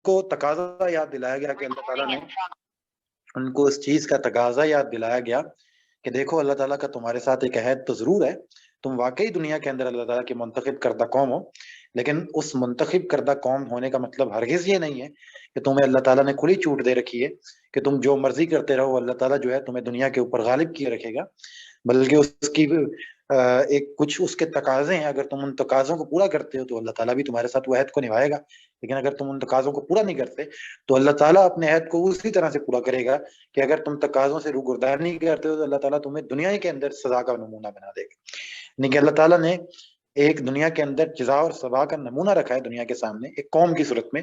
کو تقاضا یاد دلایا گیا کہ اللہ تعالیٰ نے ان کو اس چیز کا تقاضا یاد دلایا گیا کہ دیکھو اللہ تعالیٰ کا تمہارے ساتھ ایک عہد تو ضرور ہے، تم واقعی دنیا کے اندر اللہ تعالیٰ کی منتخب کردہ قوم ہو، لیکن اس منتخب کردہ قوم ہونے کا مطلب ہرگز یہ نہیں ہے کہ تمہیں اللہ تعالیٰ نے کھلی چھوٹ دے رکھی ہے کہ تم جو مرضی کرتے رہو، اللہ تعالیٰ جو ہے تمہیں دنیا کے اوپر غالب کیے رکھے گا، بلکہ اس کی ایک کچھ اس کے تقاضے ہیں، اگر تم ان تقاضوں کو پورا کرتے ہو تو اللہ تعالیٰ بھی تمہارے ساتھ وہ عہد کو نبھائے گا، لیکن اگر تم ان تقاضوں کو پورا نہیں کرتے تو اللہ تعالیٰ اپنے عہد کو اسی طرح سے پورا کرے گا کہ اگر تم تقاضوں سے روگردانی کرتے ہو تو اللہ تعالیٰ تمہیں دنیا کے اندر سزا کا نمونہ بنا دے گا۔ یعنی کہ اللہ تعالیٰ نے ایک دنیا کے اندر جزا اور سزا کا نمونہ رکھا ہے دنیا کے سامنے ایک قوم کی صورت میں،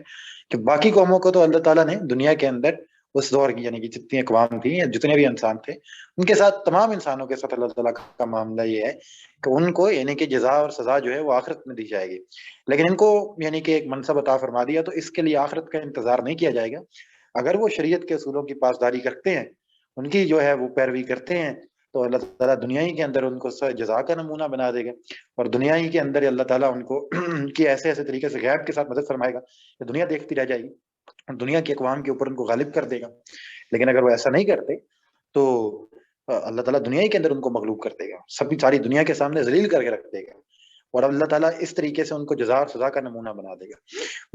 کہ باقی قوموں کو تو اللہ تعالیٰ نے دنیا کے اندر اس دور کی یعنی کہ جتنی اقوام تھیں یا جتنے بھی انسان تھے ان کے ساتھ، تمام انسانوں کے ساتھ اللہ تعالیٰ کا معاملہ یہ ہے کہ ان کو یعنی کہ جزا اور سزا جو ہے وہ آخرت میں دی جائے گی، لیکن ان کو یعنی کہ ایک منصب عطا فرما دیا تو اس کے لیے آخرت کا انتظار نہیں کیا جائے گا۔ اگر وہ شریعت کے اصولوں کی پاسداری کرتے ہیں، ان کی جو ہے وہ پیروی کرتے ہیں، تو اللہ تعالیٰ دنیا ہی کے اندر ان کو جزا کا نمونہ بنا دے گا، اور دنیا ہی کے اندر اللہ تعالیٰ ان کو کی ایسے ایسے طریقے سے غیب کے ساتھ مدد فرمائے گا کہ دنیا دیکھتی رہ جائے گی، دنیا کی اقوام کے اوپر ان کو غالب کر دے گا۔ لیکن اگر وہ ایسا نہیں کرتے تو اللہ تعالیٰ دنیا ہی کے اندر ان کو مغلوب کر دے گا، ساری دنیا کے سامنے ذلیل کر کے رکھ دے گا، اور اللہ تعالیٰ اس طریقے سے ان کو جزا اور سزا کا نمونہ بنا دے گا۔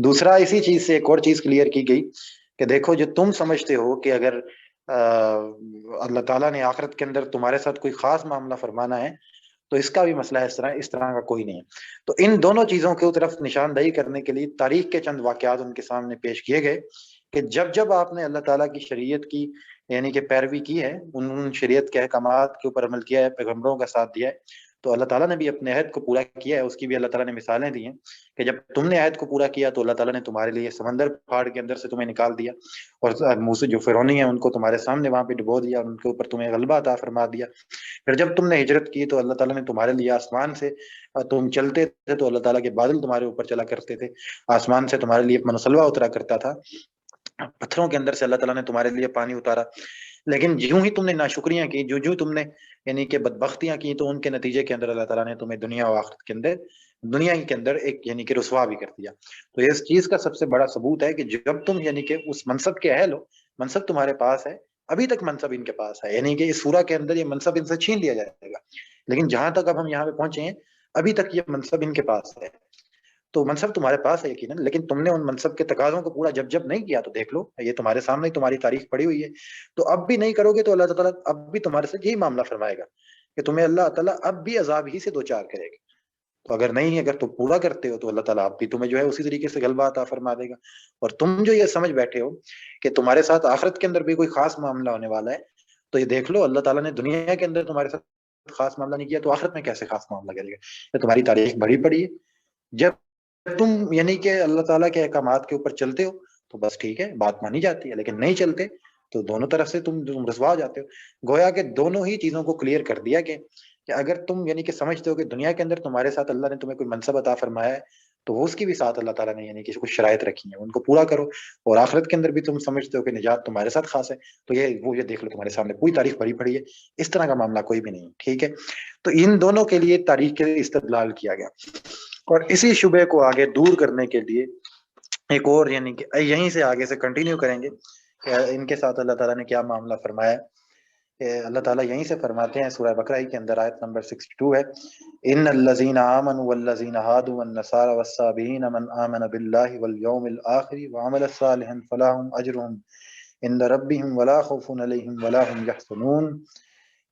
دوسرا، اسی چیز سے ایک اور چیز کلیئر کی گئی کہ دیکھو جو تم سمجھتے ہو کہ اگر اللہ تعالیٰ نے آخرت کے اندر تمہارے ساتھ کوئی خاص معاملہ فرمانا ہے تو اس کا بھی مسئلہ اس طرح کا کوئی نہیں ہے۔ تو ان دونوں چیزوں کی طرف نشاندہی کرنے کے لیے تاریخ کے چند واقعات ان کے سامنے پیش کیے گئے کہ جب جب آپ نے اللہ تعالیٰ کی شریعت کی یعنی کہ پیروی کی ہے، ان شریعت کے احکامات کے اوپر عمل کیا ہے، پیغمبروں کا ساتھ دیا ہے، تو اللہ تعالیٰ نے بھی اپنے عہد کو پورا کیا ہے۔ اس کی بھی اللہ تعالیٰ نے مثالیں دی ہیں کہ جب تم نے عہد کو پورا کیا تو اللہ تعالیٰ نے تمہارے لیے سمندر پھاڑ کے اندر سے تمہیں نکال دیا، اور موسی جو فرعونی ہیں ان کو تمہارے سامنے وہاں پہ ڈبو دیا، ان کے اوپر تمہیں غلبہ عطا فرما دیا۔ پھر جب تم نے ہجرت کی تو اللہ تعالیٰ نے تمہارے لیے آسمان سے، تم چلتے تھے تو اللہ تعالیٰ کے بادل تمہارے اوپر چلا کرتے تھے، آسمان سے تمہارے لیے منسلوا اترا کرتا تھا، پتھروں کے اندر سے اللہ تعالیٰ نے تمہارے لیے پانی اتارا، لیکن جوں ہی تم نے ناشکریاں کی، جو تم نے یعنی کہ بدبختیاں کی، تو ان کے نتیجے کے اندر اللہ تعالیٰ نے تمہیں دنیا و آخرت کے اندر، دنیا ہی کے اندر ایک یعنی کہ رسوا بھی کر دیا۔ تو اس چیز کا سب سے بڑا ثبوت ہے کہ جب تم یعنی کہ اس منصب کے اہل ہو، منصب تمہارے پاس ہے، ابھی تک منصب ان کے پاس ہے، یعنی کہ اس سورہ کے اندر یہ منصب ان سے چھین لیا جائے گا، لیکن جہاں تک اب ہم یہاں پہ پہنچے ہیں ابھی تک یہ منصب ان کے پاس ہے، تو منصب تمہارے پاس ہے یقیناً، لیکن تم نے ان منصب کے تقاضوں کو پورا جب نہیں کیا تو دیکھ لو، یہ تمہارے سامنے تمہاری تاریخ پڑی ہوئی ہے، تو اب بھی نہیں کرو گے تو اللہ تعالیٰ اب بھی تمہارے سے یہی معاملہ فرمائے گا کہ تمہیں اللہ تعالیٰ اب بھی عذاب ہی سے دو چار کرے گا۔ تو اگر نہیں، اگر تم پورا کرتے ہو تو اللہ تعالیٰ اب بھی تمہیں جو ہے اسی طریقے سے غلبہ عطا فرما دے گا، اور تم جو یہ سمجھ بیٹھے ہو کہ تمہارے ساتھ آخرت کے اندر بھی کوئی خاص معاملہ ہونے والا ہے، تو یہ دیکھ لو اللہ تعالیٰ نے دنیا کے اندر تمہارے ساتھ خاص معاملہ نہیں کیا تو آخرت میں کیسے خاص معاملہ کرے گا؟ یہ تمہاری تاریخ بھری پڑی ہے۔ جب تم یعنی کہ اللہ تعالیٰ کے احکامات کے اوپر چلتے ہو تو بس ٹھیک ہے، بات مانی جاتی ہے، لیکن نہیں چلتے تو دونوں طرف سے تم رسوا ہو جاتے ہو۔ گویا کہ دونوں ہی چیزوں کو کلیئر کر دیا کہ اگر تم یعنی کہ سمجھتے ہو کہ دنیا کے اندر تمہارے ساتھ اللہ نے تمہیں کوئی منصب عطا فرمایا ہے تو وہ اس کی بھی ساتھ اللہ تعالیٰ نے یعنی کہ کچھ شرائط رکھی ہیں، ان کو پورا کرو، اور آخرت کے اندر بھی تم سمجھتے ہو کہ نجات تمہارے ساتھ خاص ہے تو یہ دیکھ لو تمہارے سامنے پوری تاریخ بھری پڑی ہے، اس طرح کا معاملہ کوئی بھی نہیں، ٹھیک ہے۔ تو ان دونوں کے لیے تاریخ کے استدلال کیا گیا، اور اسی شبے کو آگے دور کرنے کے لیے ایک اور یعنی کہ یہیں سے آگے سے کنٹینیو کریں گے کہ ان کے ساتھ اللہ تعالیٰ نے کیا معاملہ فرمایا ہے۔ اللہ تعالیٰ یہیں سے فرماتے ہیں سورہ بقرہ کے اندر آیت نمبر 62 ہے، ان الذین آمنوا والذین ہادوا والنصارى والصابئین من آمن باللہ والیوم الآخر وعمل صالحا فلہم اجرہم عند ربہم ولا خوف علیہم ولا هم یحزنون۔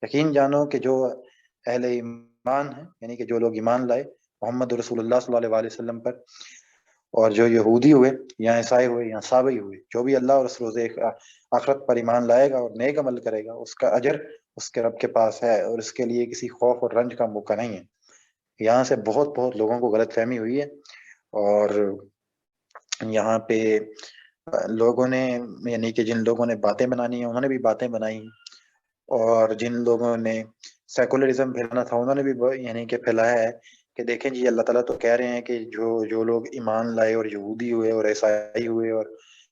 یقین جانو کہ جو اہل ایمان ہیں یعنی کہ جو لوگ ایمان لائے محمد رسول اللہ صلی اللہ علیہ وسلم پر، اور جو یہودی ہوئے یا عیسائی ہوئے یا صابئی ہوئے، جو بھی اللہ اور اس روز آخرت پر ایمان لائے گا اور نیک عمل کرے گا، اس کا اجر اس کے رب کے پاس ہے، اور اس کے لیے کسی خوف اور رنج کا موقع نہیں ہے۔ یہاں سے بہت لوگوں کو غلط فہمی ہوئی ہے، اور یہاں پہ لوگوں نے یعنی کہ جن لوگوں نے باتیں بنانی ہیں انہوں نے بھی باتیں بنائی، اور جن لوگوں نے سیکولرزم پھیلانا تھا انہوں نے بھی یعنی کہ پھیلایا ہے کہ دیکھیں جی اللہ تعالیٰ تو کہہ رہے ہیں کہ جو لوگ ایمان لائے اور یہودی ہوئے اور عیسائی ہوئے اور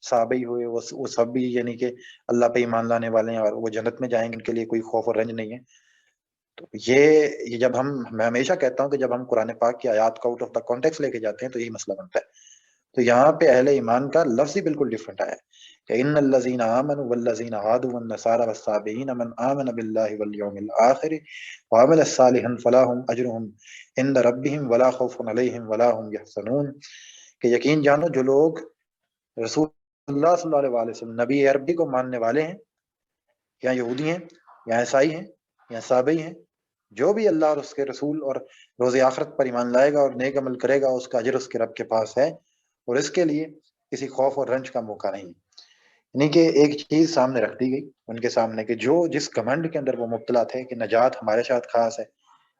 صابئی ہوئے وہ سب بھی یعنی کہ اللہ پہ ایمان لانے والے ہیں اور وہ جنت میں جائیں گے، ان کے لیے کوئی خوف اور رنج نہیں ہے۔ تو یہ جب میں ہمیشہ کہتا ہوں کہ جب ہم قرآن پاک کی آیات کو آؤٹ آف دا کانٹیکس لے کے جاتے ہیں تو یہی مسئلہ بنتا ہے، تو یہاں پہ اہل ایمان کا لفظ ہی بالکل ڈفرنٹ آیا ہے کہ ان الذین آمنوا والذین ہادوا والنصارى والصابئین من آمن باللہ والیوم الآخر وعمل صالحا فلہم اجرہم عند ربہم ولا خوف علیہم ولا هم یحزنون، کہ یقین جانو جو لوگ رسول اللہ صلی اللہ علیہ وسلم نبی عربی کو ماننے والے ہیں، یا یہودی ہیں یا عیسائی ہیں یا صابئی ہیں، جو بھی اللہ اور اس کے رسول اور روز آخرت پر ایمان لائے گا اور نیک عمل کرے گا، اس کا اجر اس کے رب کے پاس ہے، اور اس کے لیے کسی خوف اور رنج کا موقع نہیں۔ یعنی کہ ایک چیز سامنے رکھ دی گئی ان کے سامنے کہ جو جس گھمنڈ کے اندر وہ مبتلا تھے کہ نجات ہمارے ساتھ خاص ہے،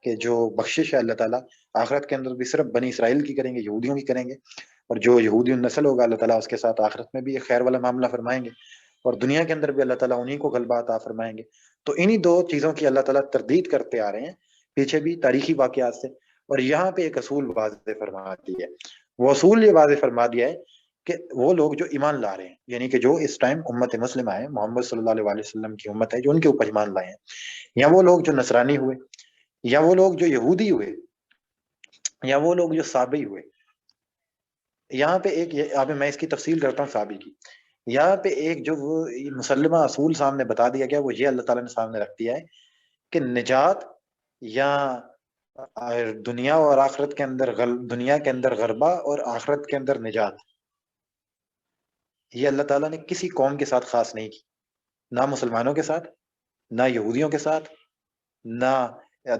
کہ جو بخشش ہے اللہ تعالیٰ آخرت کے اندر بھی صرف بنی اسرائیل کی کریں گے، یہودیوں کی کریں گے، اور جو یہودی نسل ہوگا اللہ تعالیٰ اس کے ساتھ آخرت میں بھی ایک خیر والا معاملہ فرمائیں گے، اور دنیا کے اندر بھی اللہ تعالیٰ انہی کو غلبہ عطا فرمائیں گے۔ تو انہی دو چیزوں کی اللہ تعالیٰ تردید کرتے آ رہے ہیں پیچھے بھی تاریخی واقعات سے، اور یہاں پہ ایک اصول واضح فرما دیا ہے۔ وہ اصول یہ واضح فرما دیا ہے کہ وہ لوگ جو ایمان لا رہے ہیں، یعنی کہ جو اس ٹائم امت مسلمہ ہے، محمد صلی اللہ علیہ وسلم کی امت ہے، جو ان کے اوپر ایمان لائے ہیں، یا وہ لوگ جو نصرانی ہوئے، یا وہ لوگ جو یہودی ہوئے، یا وہ لوگ جو صابئی ہوئے، یہاں پہ ایک اب میں اس کی تفصیل کرتا ہوں صابئی کی۔ یہاں پہ ایک جو وہ مسلمہ اصول سامنے بتا دیا گیا، وہ یہ اللہ تعالیٰ نے سامنے رکھ دیا ہے کہ نجات یا دنیا اور آخرت کے اندر دنیا کے اندر غربہ اور آخرت کے اندر نجات، یہ اللہ تعالیٰ نے کسی قوم کے ساتھ خاص نہیں کی، نہ مسلمانوں کے ساتھ، نہ یہودیوں کے ساتھ، نہ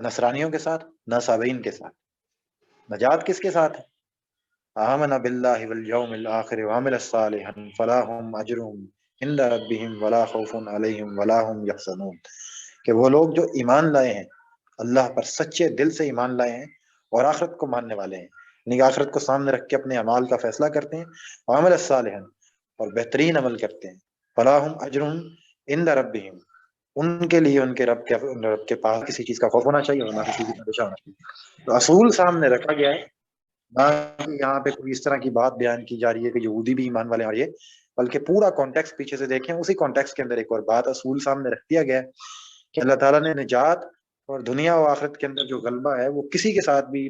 نصرانیوں کے ساتھ، نہ صابئین کے ساتھ۔ نجات کس کے ساتھ ہے؟ آمن باللہ والیوم الآخر وعمل صالحا فلاہم اجرہم عند ربہم ولا خوف علیہم ولا هم یحزنون، کہ وہ لوگ جو ایمان لائے ہیں، اللہ پر سچے دل سے ایمان لائے ہیں اور آخرت کو ماننے والے ہیں، یعنی آخرت کو سامنے رکھ کے اپنے اعمال کا فیصلہ کرتے ہیں، وعمل صالحا اور بہترین عمل کرتے ہیں، فلاہم اجرہم عند ربہم، ان کے لیے ان کے رب کے پاس کسی چیز کا خوف ہونا چاہیے اور نہ کسی چیز کا اندیشہ ہونا چاہیے۔ تو اصول سامنے رکھا گیا ہے، نہ کہ یہاں پہ کوئی اس طرح کی بات بیان کی جا رہی ہے کہ یہودی بھی ایمان والے ہیں اور یہ، بلکہ پورا کانٹیکس پیچھے سے دیکھیں، اسی کانٹیکس کے اندر ایک اور بات اصول سامنے رکھ دیا گیا ہے کہ اللہ تعالیٰ نے نجات اور دنیا و آخرت کے اندر جو غلبہ ہے وہ کسی کے ساتھ بھی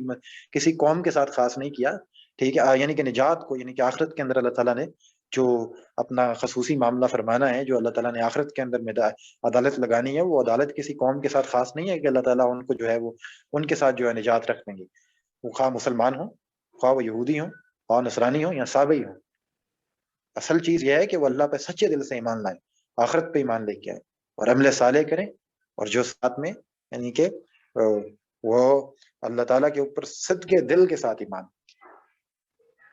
کسی قوم کے ساتھ خاص نہیں کیا، ٹھیک ہے، یعنی کہ نجات کو، یعنی کہ آخرت کے اندر اللہ تعالیٰ نے جو اپنا خصوصی معاملہ فرمانا ہے، جو اللہ تعالیٰ نے آخرت کے اندر عدالت لگانی ہے، وہ عدالت کسی قوم کے ساتھ خاص نہیں ہے کہ اللہ تعالیٰ ان کو جو ہے وہ ان کے ساتھ جو ہے نجات رکھ دیں گے، وہ خواہ مسلمان ہوں، خواہ وہ یہودی ہوں، خواہ نصرانی ہوں یا صابئی ہوں۔ اصل چیز یہ ہے کہ وہ اللہ پہ سچے دل سے ایمان لائیں، آخرت پہ ایمان لے کے آئیں اور عمل صالح کریں، اور جو ساتھ میں یعنی کہ وہ اللہ تعالیٰ کے اوپر صدقے دل کے ساتھ ایمان،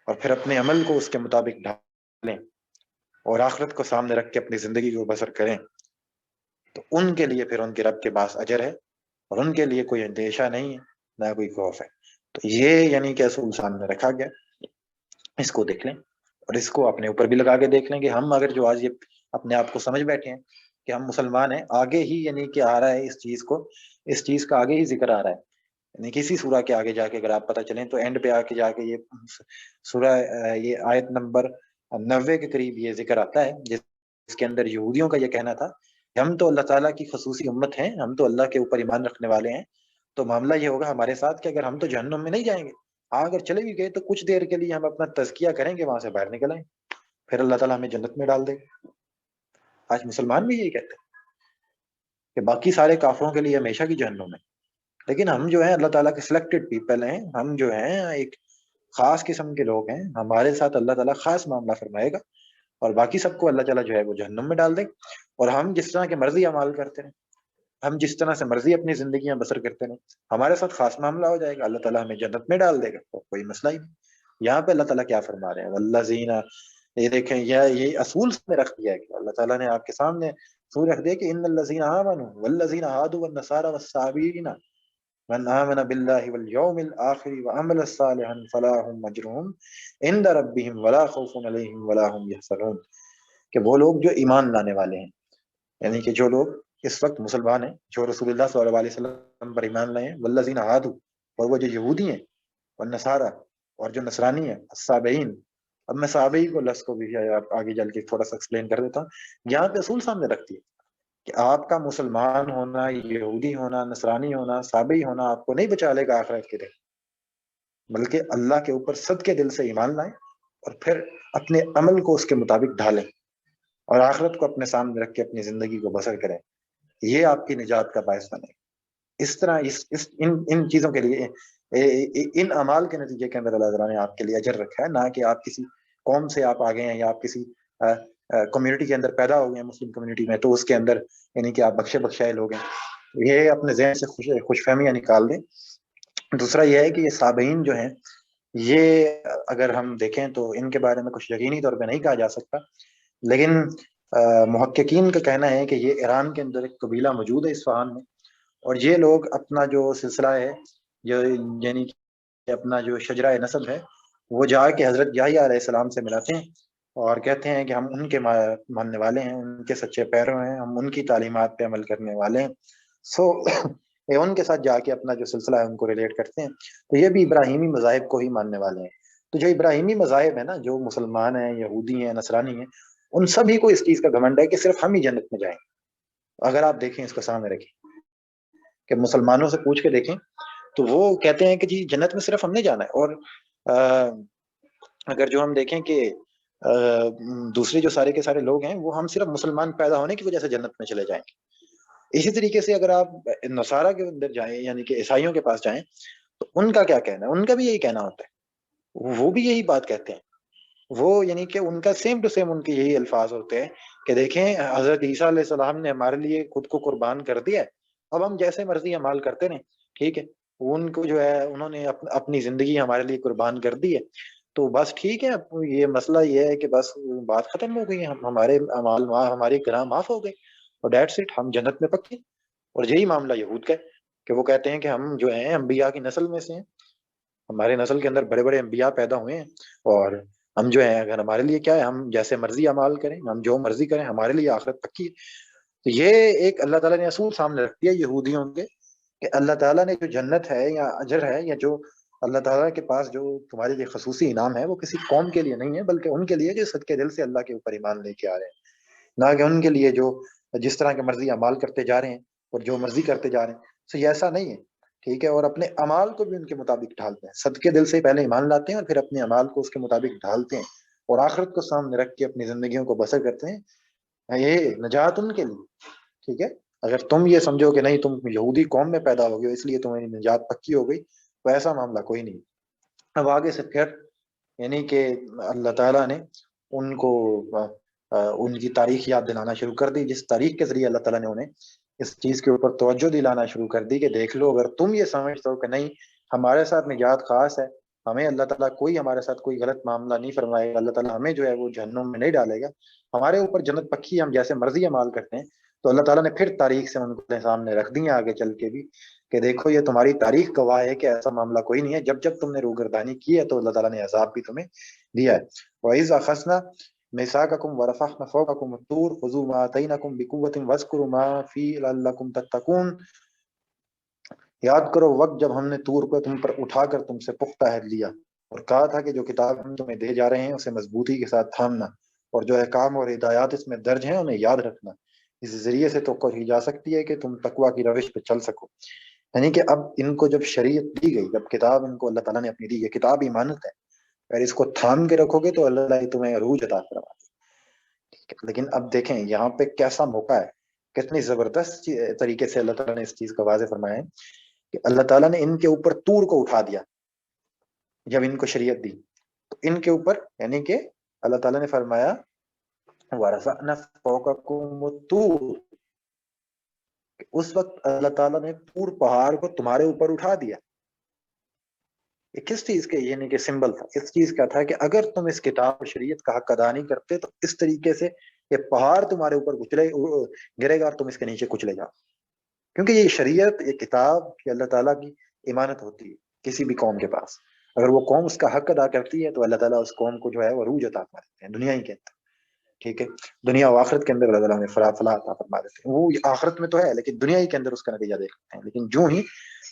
اور پھر اپنے عمل کو اس کے مطابق ڈھالیں اور آخرت کو سامنے رکھ کے اپنی زندگی کو بسر کریں، تو ان کے لیے پھر ان کے رب کے پاس اجر ہے، اور ان کے لیے کوئی اندیشہ نہیں ہے، نہ کوئی خوف ہے۔ تو یہ یعنی کہ اصول سامنے رکھا گیا، اس کو دیکھ لیں اور اس کو اپنے اوپر بھی لگا کے دیکھ لیں کہ ہم اگر جو آج یہ اپنے آپ کو سمجھ بیٹھے ہیں کہ ہم مسلمان ہیں، آگے ہی یعنی کہ آ رہا ہے اس چیز کا آگے ہی ذکر آ رہا ہے، یعنی کسی سورہ کے آگے جا کے اگر آپ پتہ چلیں تو اینڈ پہ آ کے جا کے یہ سورہ یہ آیت نمبر 90 کے قریب یہ ذکر آتا ہے، جس کے اندر یہودیوں کا یہ کہنا تھا کہ ہم تو اللہ تعالیٰ کی خصوصی امت ہیں، ہم تو اللہ کے اوپر ایمان رکھنے والے ہیں، تو معاملہ یہ ہوگا ہمارے ساتھ کہ اگر ہم تو جہنم میں نہیں جائیں گے، اگر چلے بھی گئے تو کچھ دیر کے لیے ہم اپنا تزکیہ کریں گے، وہاں سے باہر نکل آئیں، پھر اللہ تعالیٰ ہمیں جنت میں ڈال دے گا۔ آج مسلمان بھی یہی کہتے ہیں کہ باقی سارے کافروں کے لیے ہمیشہ کی جہنم ہے، لیکن ہم جو ہیں اللہ تعالیٰ کے سلیکٹڈ پیپل ہیں، ہم جو ہیں ایک خاص قسم کے لوگ ہیں، ہمارے ساتھ اللہ تعالیٰ خاص معاملہ فرمائے گا، اور باقی سب کو اللہ تعالیٰ جو ہے وہ جہنم میں ڈال دے، اور ہم جس طرح کے مرضی اعمال کرتے ہیں، ہم جس طرح سے مرضی اپنی زندگیاں بسر کرتے ہیں، ہمارے ساتھ خاص معاملہ ہو جائے گا، اللہ تعالیٰ ہمیں جنت میں ڈال دے گا، تو کوئی مسئلہ ہی نہیں۔ یہاں پہ اللہ تعالیٰ کیا فرما رہے ہیں، والذین، یہ دیکھیں یہ اصول میں رکھ دیا ہے کہ اللہ تعالیٰ نے آپ کے سامنے اصول رکھ دیا کہ ان الذین آمنوا والذین ہادوا والنصارى والصابئین من آمن باللہ والیوم الآخر وعمل صالحا فلاہم اجرہم عند ربہم ولا خوف علیہم ولا هم یحزنون، کہ وہ لوگ جو ایمان لانے والے ہیں، یعنی کہ جو لوگ اس وقت مسلمان ہیں، جو رسول اللہ صلی اللہ علیہ وسلم پر ایمان لائے ہیں، والذین ہادوا، اور وہ جو یہودی ہیں، والنصارى، اور جو نصرانی ہیں، الصابئین۔ اب میں صحابی کو لفظ کو بھی آگے جل کے تھوڑا سا ایکسپلین کر دیتا ہوں۔ یہاں پہ اصول سامنے رکھتی ہے کہ آپ کا مسلمان ہونا، یہودی ہونا، نصرانی ہونا، صابئی ہونا آپ کو نہیں بچا لے گا آخرت کے دن، بلکہ اللہ کے اوپر صدقے دل سے ایمان لائیں اور پھر اپنے عمل کو اس کے مطابق ڈھالیں اور آخرت کو اپنے سامنے رکھ کے اپنی زندگی کو بسر کریں، یہ آپ کی نجات کا باعث بنے۔ اس طرح ان چیزوں کے لیے ان اعمال کے نتیجے کے اندر اللہ تعالیٰ نے آپ کے لیے اجر رکھا ہے، نہ کہ آپ کسی قوم سے آپ آگے ہیں یا آپ کسی کمیونٹی کے اندر پیدا ہو گئے ہیں، مسلم کمیونٹی میں، تو اس کے اندر یعنی کہ آپ بخشے بخشائے لوگ ہیں۔ یہ اپنے ذہن سے خوش فہمیاں نکال دیں۔ دوسرا یہ ہے کہ یہ صابئین جو ہیں، یہ اگر ہم دیکھیں تو ان کے بارے میں کچھ یقینی طور پہ نہیں کہا جا سکتا، لیکن محققین کا کہنا ہے کہ یہ ایران کے اندر ایک قبیلہ موجود ہے اصفہان میں، اور یہ لوگ اپنا جو سلسلہ ہے، جو یعنی کہ اپنا جو شجرہ نسب ہے، وہ جا کے حضرت یحییٰ علیہ السلام سے ملاتے ہیں اور کہتے ہیں کہ ہم ان کے ماننے والے ہیں، ان کے سچے پیرو ہیں، ہم ان کی تعلیمات پہ عمل کرنے والے ہیں۔ سو یہ ان کے ساتھ جا کے اپنا جو سلسلہ ہے ان کو ریلیٹ کرتے ہیں، تو یہ بھی ابراہیمی مذاہب کو ہی ماننے والے ہیں۔ تو جو ابراہیمی مذاہب ہیں نا، جو مسلمان ہیں، یہودی ہیں، نصرانی ہیں، ان سبھی کو اس چیز کا گھمنڈ ہے کہ صرف ہم ہی جنت میں جائیں۔ اگر آپ دیکھیں، اس کو سامنے رکھیں کہ مسلمانوں سے پوچھ کے دیکھیں تو وہ کہتے ہیں کہ جی جنت میں صرف ہم نے جانا ہے، اور اگر جو ہم دیکھیں کہ دوسرے جو سارے کے سارے لوگ ہیں، وہ ہم صرف مسلمان پیدا ہونے کی وجہ سے جنت میں چلے جائیں گے۔ اسی طریقے سے اگر آپ نصارہ کے اندر جائیں، یعنی کہ عیسائیوں کے پاس جائیں، تو ان کا کیا کہنا ہے؟ ان کا بھی یہی کہنا ہوتا ہے، وہ بھی یہی بات کہتے ہیں، وہ یعنی کہ ان کا سیم ٹو سیم ان کے یہی الفاظ ہوتے ہیں کہ دیکھیں حضرت عیسیٰ علیہ السلام نے ہمارے لیے خود کو قربان کر دیا ہے، اب ہم جیسے مرضی عمال کرتے رہیں، ٹھیک ہے؟ ان کو جو ہے انہوں نے اپنی زندگی ہمارے لیے قربان کر دی ہے، تو بس ٹھیک ہے، یہ مسئلہ یہ ہے کہ بس بات ختم ہو گئی ہے، ہمارے اعمال ہمارے گناہ معاف ہو گئے اور دیٹس اٹ، ہم جنت میں پکے۔ اور یہی معاملہ یہود کا ہے کہ وہ کہتے ہیں کہ ہم جو ہیں انبیاء کی نسل میں سے ہیں، ہمارے نسل کے اندر بڑے بڑے انبیاء پیدا ہوئے ہیں، اور ہم جو ہیں اگر ہمارے لیے کیا ہے، ہم جیسے مرضی اعمال کریں، ہم جو مرضی کریں، ہمارے لیے آخرت پکی ہے۔ تو یہ ایک اللہ تعالیٰ نے اصول سامنے رکھ دیا یہودیوں کے کہ اللہ تعالیٰ نے جو جنت ہے یا اجر ہے، یا جو اللہ تعالیٰ کے پاس جو تمہارے لیے خصوصی انعام ہے، وہ کسی قوم کے لیے نہیں ہے، بلکہ ان کے لیے جو صدقے دل سے اللہ کے اوپر ایمان لے کے آ رہے ہیں، نہ کہ ان کے لیے جو جس طرح کے مرضی اعمال کرتے جا رہے ہیں اور جو مرضی کرتے جا رہے ہیں۔ تو یہ ایسا نہیں ہے، ٹھیک ہے؟ اور اپنے اعمال کو بھی ان کے مطابق ڈھالتے ہیں، صدقے دل سے پہلے ایمان لاتے ہیں اور پھر اپنے اعمال کو اس کے مطابق ڈھالتے ہیں اور آخرت کو سامنے رکھ کے اپنی زندگیوں کو بسر کرتے ہیں۔ یہ نجات ان کے لیے، ٹھیک ہے؟ اگر تم یہ سمجھو کہ نہیں، تم یہودی قوم میں پیدا ہو گئے اس لیے تمہیں نجات پکی ہو گئی، تو ایسا معاملہ کوئی نہیں۔ اب آگے سے پھر یعنی کہ اللہ تعالیٰ نے ان کو ان کی تاریخ یاد دلانا شروع کر دی، جس تاریخ کے ذریعے اللہ تعالیٰ نے انہیں اس چیز کے اوپر توجہ دلانا شروع کر دی کہ دیکھ لو، اگر تم یہ سمجھتے ہو کہ نہیں ہمارے ساتھ نجات خاص ہے، ہمیں اللہ تعالیٰ کوئی ہمارے ساتھ کوئی غلط معاملہ نہیں فرمائے گا، اللہ تعالیٰ ہمیں جو ہے وہ جہنم میں نہیں ڈالے گا، ہمارے اوپر جنت پکی ہے، ہم جیسے مرضی اعمال کرتے ہیں، تو اللہ تعالیٰ نے پھر تاریخ سے ان کے سامنے رکھ دی آگے چل کے بھی کہ دیکھو یہ تمہاری تاریخ گواہ ہے کہ ایسا معاملہ کوئی نہیں ہے، جب جب تم نے روگردانی کی ہے تو اللہ تعالیٰ نے عذاب بھی تمہیں دیا ہے۔ وَإِذْ أَخَذْنَا مِيثَاقَكُمْ وَرَفَعْنَا فَوْقَكُمُ الطُّورَ خُذُوا مَا آتَيْنَاكُمْ بِقُوَّةٍ وَاذْكُرُوا مَا فِيهِ لَعَلَّكُمْ تَتَّقُونَ۔ یاد کرو وقت جب ہم نے طور کو تم پر اٹھا کر تم سے پختہ عہد لیا اور کہا تھا کہ جو کتاب ہم تمہیں دے جا رہے ہیں اسے مضبوطی کے ساتھ تھامنا، اور جو احکام اور ہدایات اس میں درج ہیں انہیں یاد رکھنا، اس ذریعے سے توقع کی جا سکتی ہے کہ تم تقویٰ کی روش پہ چل سکو۔ یعنی کہ اب ان کو جب شریعت دی گئی، جب کتاب ان کو اللہ تعالیٰ نے اپنی دی، یہ کتاب ایمانت ہے، اگر اس کو تھام کے رکھو گے تو اللہ تعالیٰ تمہیں عروج عطا فرما دے، ٹھیک ہے؟ لیکن اب دیکھیں یہاں پہ کیسا موقع ہے، کتنی زبردست طریقے سے اللہ تعالیٰ نے اس چیز کا واضح فرمایا ہے کہ اللہ تعالیٰ نے ان کے اوپر طور کو اٹھا دیا جب ان کو شریعت دی، تو ان کے اوپر یعنی کہ اللہ تعالیٰ نے فرمایا وَرَفَعْنَا فَوْقَكُمُ الطُّورَ، اس وقت اللہ تعالیٰ نے طور پہاڑ کو تمہارے اوپر اٹھا دیا۔ یہ کس چیز کے یعنی کہ سمبل تھا؟ اس چیز کا تھا کہ اگر تم اس کتاب اور شریعت کا حق ادا نہیں کرتے تو اس طریقے سے یہ پہاڑ تمہارے اوپر گرے گا اور تم اس کے نیچے کچلے جاؤ، کیونکہ یہ شریعت، یہ کتاب کی اللہ تعالیٰ کی امانت ہوتی ہے کسی بھی قوم کے پاس، اگر وہ قوم اس کا حق ادا کرتی ہے تو اللہ تعالیٰ اس قوم کو جو ہے وہ عروج عطا فرما دیتے ہیں دنیا ہی کے اندر، ٹھیک ہے؟ دنیا و آخرت کے اندر اللہ تعالیٰ نے فلاح عطا فرما دیتے ہیں، وہ آخرت میں تو ہے لیکن دنیا ہی کے اندر اس کا نتیجہ دیکھتے ہیں، لیکن جو ہی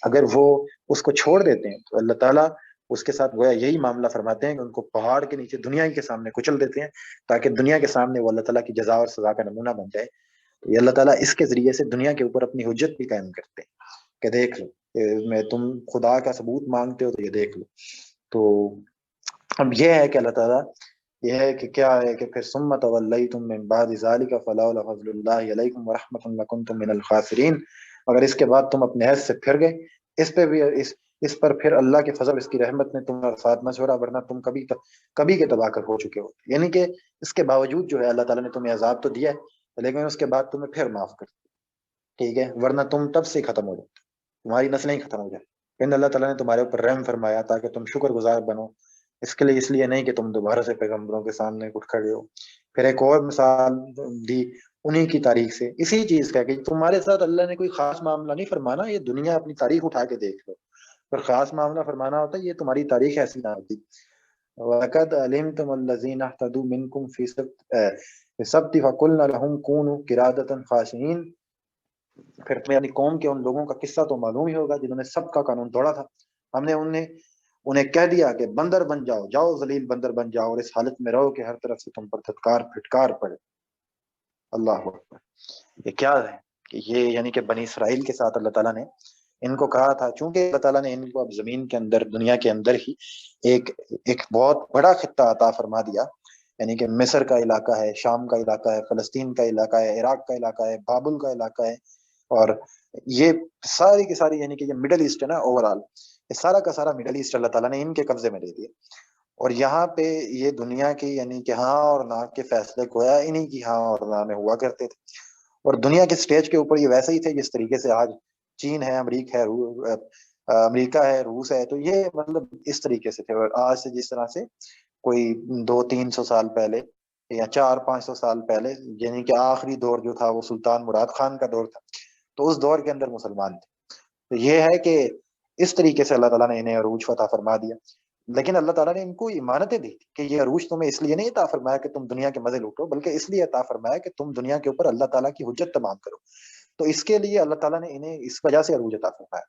اگر وہ اس کو چھوڑ دیتے ہیں تو اللہ تعالیٰ اس کے ساتھ گویا یہی معاملہ فرماتے ہیں کہ ان کو پہاڑ کے نیچے دنیا ہی کے سامنے کچل دیتے ہیں تاکہ دنیا کے سامنے وہ اللہ تعالیٰ کی جزا اور سزا کا نمونہ بن جائے۔ تو یہ اللہ تعالیٰ اس کے ذریعے سے دنیا کے اوپر اپنی حجت بھی قائم کرتے ہیں کہ دیکھ لو، میں تم خدا کا ثبوت مانگتے ہو تو یہ دیکھ لو۔ تو اب یہ ہے کہ اللہ تعالیٰ یہ ہے کہ کیا ہے کہ پھر ثم تولیتم من بعد ذلک فلولا فضل اللہ علیکم ورحمۃ لکنتم من الخاسرین، اگر اس کے بعد تم اپنے عہد سے پھر گئے، اس پہ بھی اس پر پھر اللہ کے فضل، اس کی رحمت نے تمہارا ساتھ نہ چھوڑا، ورنہ تم کبھی کے تباہ کر ہو چکے ہو۔ یعنی کہ اس کے باوجود جو ہے اللہ تعالیٰ نے تمہیں عذاب تو دیا ہے، لیکن اس کے بعد تمہیں پھر معاف کر دیا، ٹھیک ہے، ورنہ تم تب سے ختم ہو جاتے، تمہاری نسلیں ہی ختم ہو جائیں، لیکن اللہ تعالیٰ نے تمہارے اوپر رحم فرمایا تاکہ تم شکر گزار بنو، اس لیے نہیں کہ تم دوبارہ سے پیغمبروں کے سامنے اٹھ کھڑے ہو۔ پھر ایک اور مثال دی انہی کی تاریخ سے، اسی چیز کا کہ تمہارے ساتھ اللہ نے کوئی خاص معاملہ نہیں فرمانا، یہ دنیا اپنی تاریخ اٹھا کے دیکھ لو، پر خاص معاملہ فرمانا ہوتا ہے یہ تمہاری تاریخ ایسی نہ ہوتی۔ وَلَقَدْ عَلِمْتُمُ الَّذِينَ اهْتَدُوا مِنْكُمْ فِي السَّبْتِ فَقُلْنَا لَهُمْ كُونُوا قِرَادَةً خَاسِئِينَ، پھر تمہیں اپنی قوم کے ان لوگوں کا قصہ تو معلوم ہی ہوگا جنہوں نے سب کا قانون توڑا تھا، ہم نے انہیں کہہ دیا کہ بندر بن جاؤ، جاؤ ذلیل بندر بن جاؤ، اور اس حالت میں رہو کہ ہر طرف سے تم پر دھتکار پھٹکار پڑے۔ اللہ اکبر۔ یہ کیا ہے کہ یہ یعنی کہ بنی اسرائیل کے ساتھ اللہ تعالیٰ نے ان کو کہا تھا، چونکہ اللہ تعالیٰ نے ان کو اب زمین کے اندر، دنیا کے اندر ہی ایک بہت بڑا خطہ عطا فرما دیا، یعنی کہ مصر کا علاقہ ہے، شام کا علاقہ ہے، فلسطین کا علاقہ ہے، عراق کا علاقہ ہے، بابل کا علاقہ ہے، اور یہ ساری کی ساری یعنی کہ یہ مڈل ایسٹ ہے نا، اوور آل یہ سارا کا سارا مڈل ایسٹ اللہ تعالیٰ نے ان کے قبضے میں دے دیا، اور یہاں پہ یہ دنیا کی یعنی کہ ہاں اور نہ کے فیصلے گویا انہی کی ہاں اور نہ میں ہوا کرتے تھے، اور دنیا کے سٹیج کے اوپر یہ ویسے ہی تھے جس طریقے سے آج چین ہے، امریکہ ہے، روس ہے، تو یہ مطلب اس طریقے سے تھے، اور آج سے جس طرح سے کوئی 200-300 سال پہلے یا 400-500 سال پہلے، یعنی کہ آخری دور جو تھا وہ سلطان مراد خان کا دور تھا، تو اس دور کے اندر مسلمان تھے، تو یہ ہے کہ اس طریقے سے اللہ تعالیٰ نے انہیں عروج فتح فرما دیا، لیکن اللہ تعالیٰ نے ان کو امانتیں دی تھی کہ یہ عروج تمہیں اس لیے نہیں عطا فرمایا کہ تم دنیا کے مزے لوٹو، بلکہ اس لیے عطا فرمایا کہ تم دنیا کے اوپر اللہ تعالیٰ کی حجت تمام کرو، تو اس کے لیے اللہ تعالیٰ نے انہیں اس وجہ سے عروج عطا فرمایا،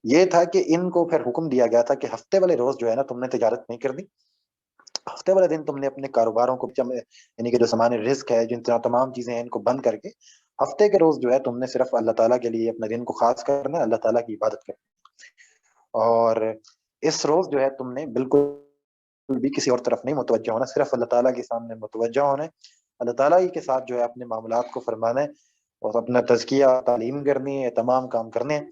یہ تھا کہ ان کو پھر حکم دیا گیا تھا کہ ہفتے والے روز جو ہے نا تم نے تجارت نہیں کرنی، ہفتے والے دن تم نے اپنے کاروباروں کو یعنی کہ جو سامان رزق ہے، جن تمام چیزیں ہیں ان کو بند کر کے ہفتے کے روز جو ہے تم نے صرف اللہ تعالیٰ کے لیے اپنے دن کو خاص کرنا ہے، اللہ تعالیٰ کی عبادت کرنا، اور اس روز جو ہے تم نے بالکل بھی کسی اور طرف نہیں متوجہ ہونا، صرف اللہ تعالیٰ کے سامنے متوجہ ہونا ہے، اللہ تعالیٰ ہی کے ساتھ جو ہے اپنے معاملات کو فرمانا ہے، اور اپنا تزکیہ تعلیم کرنی ہے، تمام کام کرنے ہیں،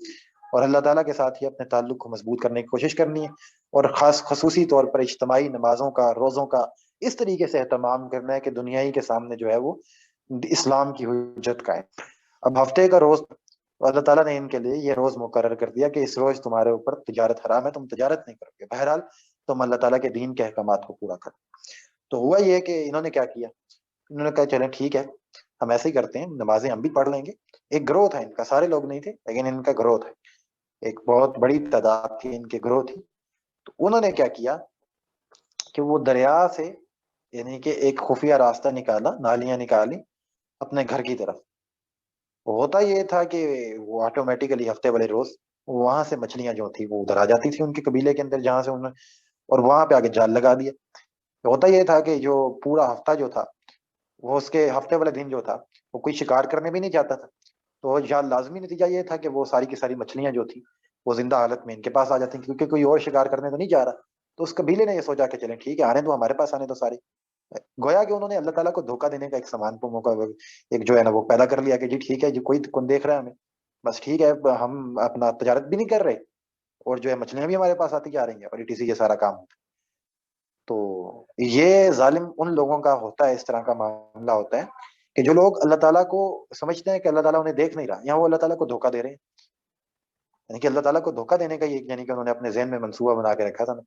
اور اللہ تعالیٰ کے ساتھ ہی اپنے تعلق کو مضبوط کرنے کی کوشش کرنی ہے، اور خصوصی طور پر اجتماعی نمازوں کا، روزوں کا اس طریقے سے اہتمام کرنا ہے کہ دنیائی کے سامنے جو ہے وہ اسلام کی حجت کا ہے۔ اب ہفتے کا روز اللہ تعالیٰ نے ان کے لیے یہ روز مقرر کر دیا کہ اس روز تمہارے اوپر تجارت حرام ہے، تم تجارت نہیں کرو گے، بہرحال تم اللہ تعالیٰ کے دین کے احکامات کو پورا کرو۔ تو ہوا یہ کہ انہوں نے کیا کیا، انہوں نے کہا چلیں ٹھیک ہے، ہم ایسے ہی کرتے ہیں، نمازیں ہم بھی پڑھ لیں گے، ایک گروہ تھا ان کا، سارے لوگ نہیں تھے لیکن ان کا گروہ تھا، ایک بہت بڑی تعداد تھی ان کے گروہ تھی، تو انہوں نے کیا کیا کہ وہ دریا سے یعنی کہ ایک خفیہ راستہ نکالا، نالیاں نکالی اپنے گھر کی طرف، ہوتا یہ تھا کہ وہ آٹومیٹیکلی ہفتے والے روز وہاں سے مچھلیاں جو تھی وہ ادھر آ جاتی تھی ان کے قبیلے کے اندر جہاں سے انہوں نے، اور وہاں پہ آگے جال لگا دیا، ہوتا یہ تھا کہ جو پورا ہفتہ جو تھا وہ اس کے ہفتے والے دن جو تھا وہ کوئی شکار کرنے بھی نہیں جاتا تھا، تو جال لازمی نتیجہ یہ تھا کہ وہ ساری کی ساری مچھلیاں جو تھی وہ زندہ حالت میں ان کے پاس آ جاتی ہیں، کیونکہ کوئی اور شکار کرنے تو نہیں جا رہا، تو اس قبیلے نے یہ سوچا کہ چلیں ٹھیک ہے، آنے تو ہمارے پاس آنے تو سارے، گویا کہ انہوں نے اللہ تعالیٰ کو دھوکہ دینے کا ایک سامان کو موقع ایک جو ہے نا وہ پیدا کر لیا کہ جی ٹھیک ہے، جی کوئی کون دیکھ رہا ہے ہمیں، بس ٹھیک ہے، ہم اپنا تجارت بھی نہیں کر رہے اور جو ہے مچھلیاں بھی ہمارے پاس آتی جا رہی ہیں، اور ETC یہ سارا کام ہوتا ہے، تو یہ ظالم ان لوگوں کا ہوتا ہے، اس طرح کا معاملہ ہوتا ہے کہ جو لوگ اللہ تعالیٰ کو سمجھتے ہیں کہ اللہ تعالیٰ انہیں دیکھ نہیں رہا، یہاں وہ اللہ تعالیٰ کو دھوکہ دے رہے ہیں، یعنی کہ اللہ تعالیٰ کو دھوکہ دینے کا یہ یعنی کہ انہوں نے اپنے ذہن میں منصوبہ بنا کے رکھا تھا نا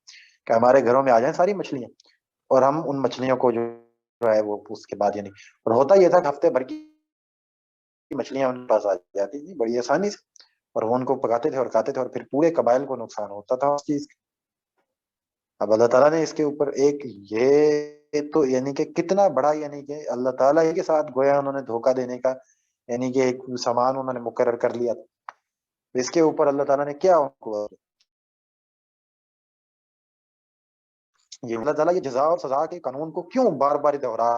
کہ ہمارے گھروں میں آ جائیں ساری مچھلیاں، اور ہم ان مچھلیوں کو جو ہے وہ اس کے بعد یعنی، اور ہوتا یہ تھا کہ ہفتے بھر کی مچھلیاں ان کے پاس آ جاتی تھی بڑی آسانی سے، اور وہ ان کو پکاتے تھے اور کھاتے تھے، اور پھر پورے قبائل کو نقصان ہوتا تھا اس چیز کا۔ اب اللہ تعالیٰ نے اس کے اوپر ایک یہ تو یعنی کہ کتنا بڑا یعنی کہ اللہ تعالیٰ ہی کے ساتھ گویا انہوں نے دھوکہ دینے کا یعنی کہ ایک سامان انہوں نے مقرر کر لیا تھا، اس کے اوپر اللہ تعالیٰ نے کیا ان کو، یہ اللہ تعالیٰ یہ جزا اور سزا کے قانون کو کیوں بار بار دہرا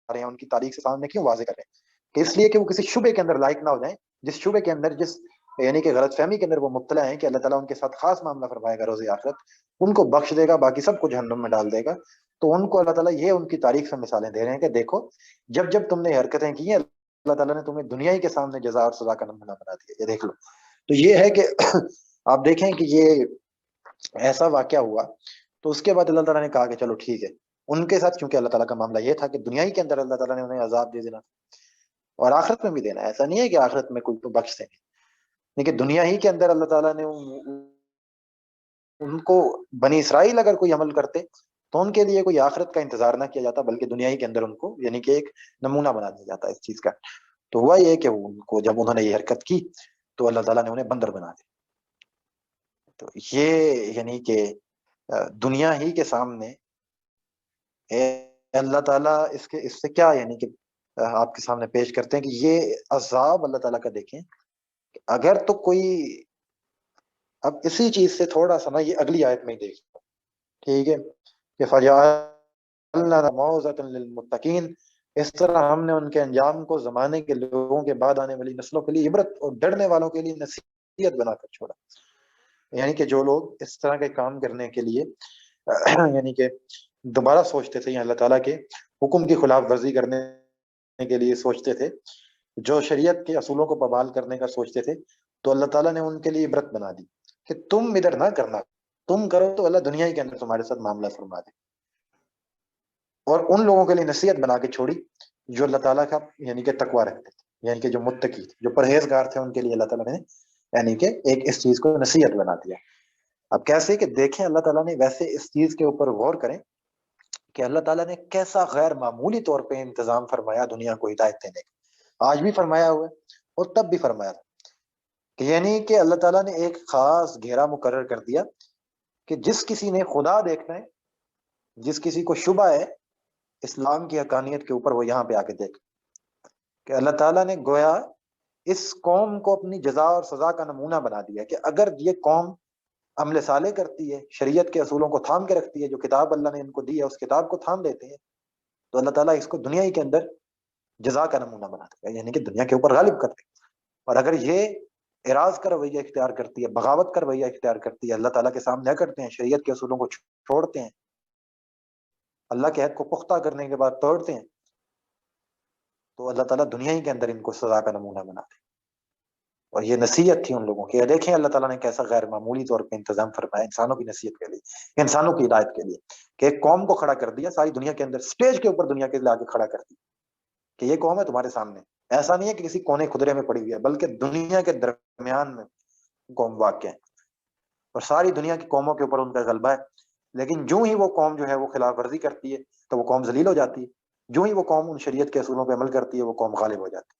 رہے ہیں، ان کی تاریخ سے سامنے کیوں واضح کر رہے ہیں، کہ اس لیے کہ وہ کسی شبے کے اندر لائق نہ ہو جائیں، جس شبے کے اندر جس یعنی کہ غلط فہمی کے اندر وہ مبتلا ہیں کہ اللہ تعالیٰ ان کے ساتھ خاص معاملہ فرمائے گا روز آخرت، ان کو بخش دے گا، باقی سب کو جہنم میں ڈال دے گا۔ تو ان کو اللہ تعالیٰ یہ ان کی تاریخ سے مثالیں دے رہے ہیں کہ دیکھو، جب جب تم نے حرکتیں کی ہیں اللہ تعالیٰ نے تمہیں دنیا ہی کے سامنے جزا اور سزا کا نمونہ بنا دیا، یہ دیکھ لو۔ تو یہ ہے کہ آپ دیکھیں کہ یہ ایسا واقعہ ہوا، تو اس کے بعد اللہ تعالیٰ نے کہا کہ چلو ٹھیک ہے، ان کے ساتھ کیونکہ اللہ تعالیٰ کا معاملہ یہ تھا کہ دنیا ہی کے اندر اللہ تعالیٰ نے انہیں عذاب دے دینا اور آخرت میں بھی دینا ہے، ایسا نہیں ہے کہ آخرت میں کوئی تو بخش دیں گے، لیکن دنیا ہی کے اندر اللہ تعالیٰ نے ان کو، بنی اسرائیل اگر کوئی عمل کرتے تو ان کے لیے کوئی آخرت کا انتظار نہ کیا جاتا، بلکہ دنیا ہی کے اندر ان کو یعنی کہ ایک نمونہ بنا دیا جاتا ہے اس چیز کا۔ تو ہوا یہ کہ ان کو جب انہوں نے یہ حرکت کی تو اللہ تعالیٰ نے انہیں بندر بنا دیا۔ تو یہ یعنی کہ دنیا ہی کے سامنے اللہ تعالیٰ اس سے کیا یعنی کہ آپ کے سامنے پیش کرتے ہیں کہ یہ عذاب اللہ تعالیٰ کا دیکھیں، اگر تو کوئی، اب اسی چیز سے تھوڑا سا نا یہ اگلی آیت میں ہی دیکھ، ٹھیک ہے، کہ فَجَعَلْنَا مَوْعِظَةً لِّلْمُتَّقِينَ، اس طرح ہم نے ان کے انجام کو زمانے کے لوگوں کے بعد آنے والی نسلوں کے لیے عبرت اور ڈرنے والوں کے لیے نصیحت بنا کر چھوڑا۔ یعنی کہ جو لوگ اس طرح کے کام کرنے کے لیے یعنی کہ دوبارہ سوچتے تھے یا اللہ تعالیٰ کے حکم کی خلاف ورزی کرنے کے لیے سوچتے تھے، جو شریعت کے اصولوں کو پامال کرنے کا سوچتے تھے، تو اللہ تعالیٰ نے ان کے لیے عبرت بنا دی کہ تم ادھر نہ کرنا، تم کرو تو اللہ دنیا ہی کے اندر تمہارے ساتھ معاملہ فرما دے۔ اور ان لوگوں کے لیے نصیحت بنا کے چھوڑی جو اللہ تعالیٰ کا یعنی کہ تقوی رکھتے تھے، یعنی کہ جو متقی تھے، جو پرہیزگار تھے، ان کے لیے اللہ تعالیٰ نے یعنی کہ ایک اس چیز کو نصیحت بنا دیا۔ اب کیسے کہ دیکھیں اللہ تعالیٰ نے ویسے اس چیز کے اوپر غور کریں کہ اللہ تعالیٰ نے کیسا غیر معمولی طور پہ انتظام فرمایا دنیا کو ہدایت دینے کا، آج بھی فرمایا ہوا ہے اور تب بھی فرمایا تھا، کہ یعنی کہ اللہ تعالیٰ نے ایک خاص گھیرا مقرر کر دیا کہ جس کسی نے خدا دیکھنا ہے، جس کسی کو شبہ ہے اسلام کی حقانیت کے اوپر، وہ یہاں پہ آ کے دیکھ کہ اللہ تعالیٰ نے گویا اس قوم کو اپنی جزا اور سزا کا نمونہ بنا دیا کہ اگر یہ قوم عمل صالح کرتی ہے، شریعت کے اصولوں کو تھام کے رکھتی ہے، جو کتاب اللہ نے ان کو دی ہے اس کتاب کو تھام لیتے ہیں، تو اللہ تعالیٰ اس کو دنیا ہی کے اندر جزا کا نمونہ بنا دے گا، یعنی کہ دنیا کے اوپر غالب کر دے گا۔ اور اگر یہ اعراض کا رویہ اختیار کرتی ہے، بغاوت کا رویہ اختیار کرتی ہے، اللہ تعالیٰ کے سامنے کرتے ہیں، شریعت کے اصولوں کو چھوڑتے ہیں، اللہ کے عہد کو پختہ کرنے کے بعد توڑتے ہیں، تو اللہ تعالیٰ دنیا ہی کے اندر ان کو سزا کا نمونہ بنا دے۔ اور یہ نصیحت تھی ان لوگوں کی، دیکھیں اللہ تعالیٰ نے کیسا غیر معمولی طور پہ انتظام فرمایا انسانوں کی نصیحت کے لیے، انسانوں کی ہدایت کے لیے، کہ ایک قوم کو کھڑا کر دیا ساری دنیا کے اندر، سٹیج کے اوپر دنیا کے لا کے کھڑا کر دیا کہ یہ قوم ہے تمہارے سامنے، ایسا نہیں ہے کہ کسی کونے خدرے میں پڑی ہوئی ہے، بلکہ دنیا کے درمیان میں قوم واقع ہے اور ساری دنیا کی قوموں کے اوپر ان کا غلبہ ہے، لیکن جو ہی وہ قوم جو ہے وہ خلاف ورزی کرتی ہے تو وہ قوم ذلیل ہو جاتی ہے، جو ہی وہ قوم ان شریعت کے اصولوں پہ عمل کرتی ہے وہ قوم غالب ہو جاتی ہے۔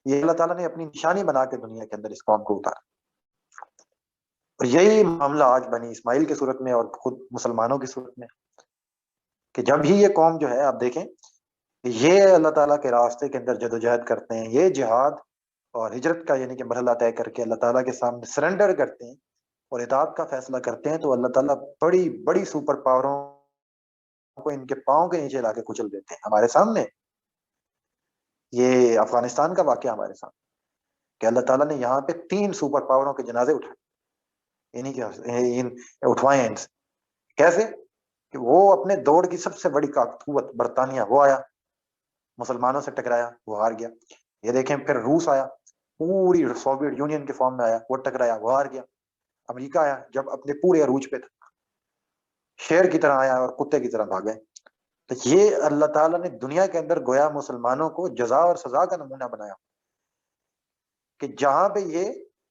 یہ اللہ تعالیٰ نے اپنی نشانی بنا کے دنیا کے اندر اس قوم کو اتارا، اور یہی معاملہ آج بنی اسماعیل کی صورت میں اور خود مسلمانوں کی صورت میں، کہ جب ہی یہ قوم جو ہے آپ دیکھیں یہ اللہ تعالیٰ کے راستے کے اندر جدوجہد کرتے ہیں، یہ جہاد اور ہجرت کا یعنی کہ مرحلہ طے کر کے اللہ تعالیٰ کے سامنے سرنڈر کرتے ہیں اور اطاعت کا فیصلہ کرتے ہیں، تو اللہ تعالیٰ بڑی بڑی سپر پاوروں کو ان کے پاؤں کے نیچے لا کے کچل دیتے ہیں۔ ہمارے سامنے یہ افغانستان کا واقعہ ہمارے سامنے کہ اللہ تعالیٰ نے یہاں پہ 3 سپر پاوروں کے جنازے اٹھائے، یعنی کہ اٹھوائے ہیں ان سے، کیسے کہ وہ اپنے دور کی سب سے بڑی قوت برطانیہ وہ آیا، مسلمانوں سے ٹکرایا، وہ ہار گیا۔ یہ دیکھیں پھر روس آیا، پوری سوویت یونین کے فارم میں آیا، وہ ٹکرایا، وہ ہار گیا۔ امریکہ آیا جب اپنے پورے عروج پہ تھا، شیر کی طرح آیا اور کتے کی طرح بھاگے۔ تو یہ اللہ تعالیٰ نے دنیا کے اندر گویا مسلمانوں کو جزا اور سزا کا نمونہ بنایا کہ جہاں پہ یہ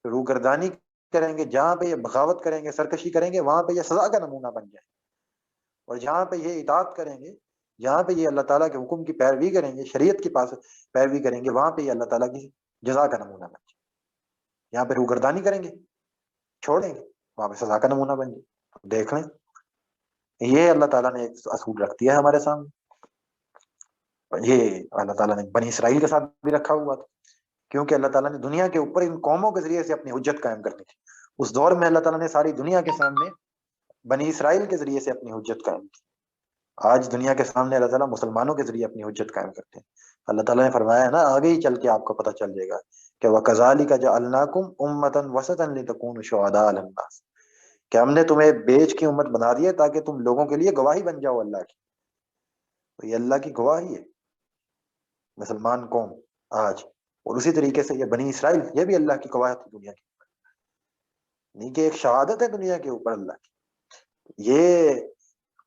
روگردانی کریں گے، جہاں پہ یہ بغاوت کریں گے، سرکشی کریں گے، وہاں پہ یہ سزا کا نمونہ بن جائے، اور جہاں پہ یہ اطاعت کریں گے، جہاں پہ یہ اللہ تعالیٰ کے حکم کی پیروی کریں گے، شریعت کے پاس پیروی کریں گے، وہاں پہ یہ اللہ تعالیٰ کی جزا کا نمونہ بن جائے۔ یہاں پہ روگردانی کریں گے، چھوڑیں گے، وہاں پہ سزا کا نمونہ بن جائے۔ دیکھ لیں یہ اللہ تعالیٰ نے ایک اصول رکھ دیا ہے ہمارے سامنے، یہ اللہ تعالیٰ نے بنی اسرائیل کے ساتھ بھی رکھا ہوا تھا، کیونکہ اللہ تعالیٰ نے دنیا کے اوپر ان قوموں کے ذریعے سے اپنی حجت قائم کرنی تھی۔ اس دور میں اللہ تعالیٰ نے ساری دنیا کے سامنے بنی اسرائیل کے ذریعے سے اپنی حجت قائم کی، آج دنیا کے سامنے اللہ تعالیٰ مسلمانوں کے ذریعے اپنی حجت قائم کرتے ہیں۔ اللہ تعالیٰ نے فرمایا ہے نا، آگے ہی چل کے آپ کو پتہ چل جائے گا کہ وَكَذَلِكَ جَعَلْنَاكُمْ أُمَّةً وَسَطًا لِتَكُونُوا شُهَدَاءَ عَلَى النَّاسِ، کہ ہم نے تمہیں بیچ کی امت بنا دی ہے تاکہ تم لوگوں کے لیے گواہی بن جاؤ اللہ کی. تو یہ اللہ کی گواہی ہے مسلمان قوم آج. اور اسی طریقے سے یہ بنی اسرائیل، یہ بھی اللہ کی گواہ تھی دنیا کی، نہیں کہ ایک شہادت ہے دنیا کے اوپر اللہ کی. یہ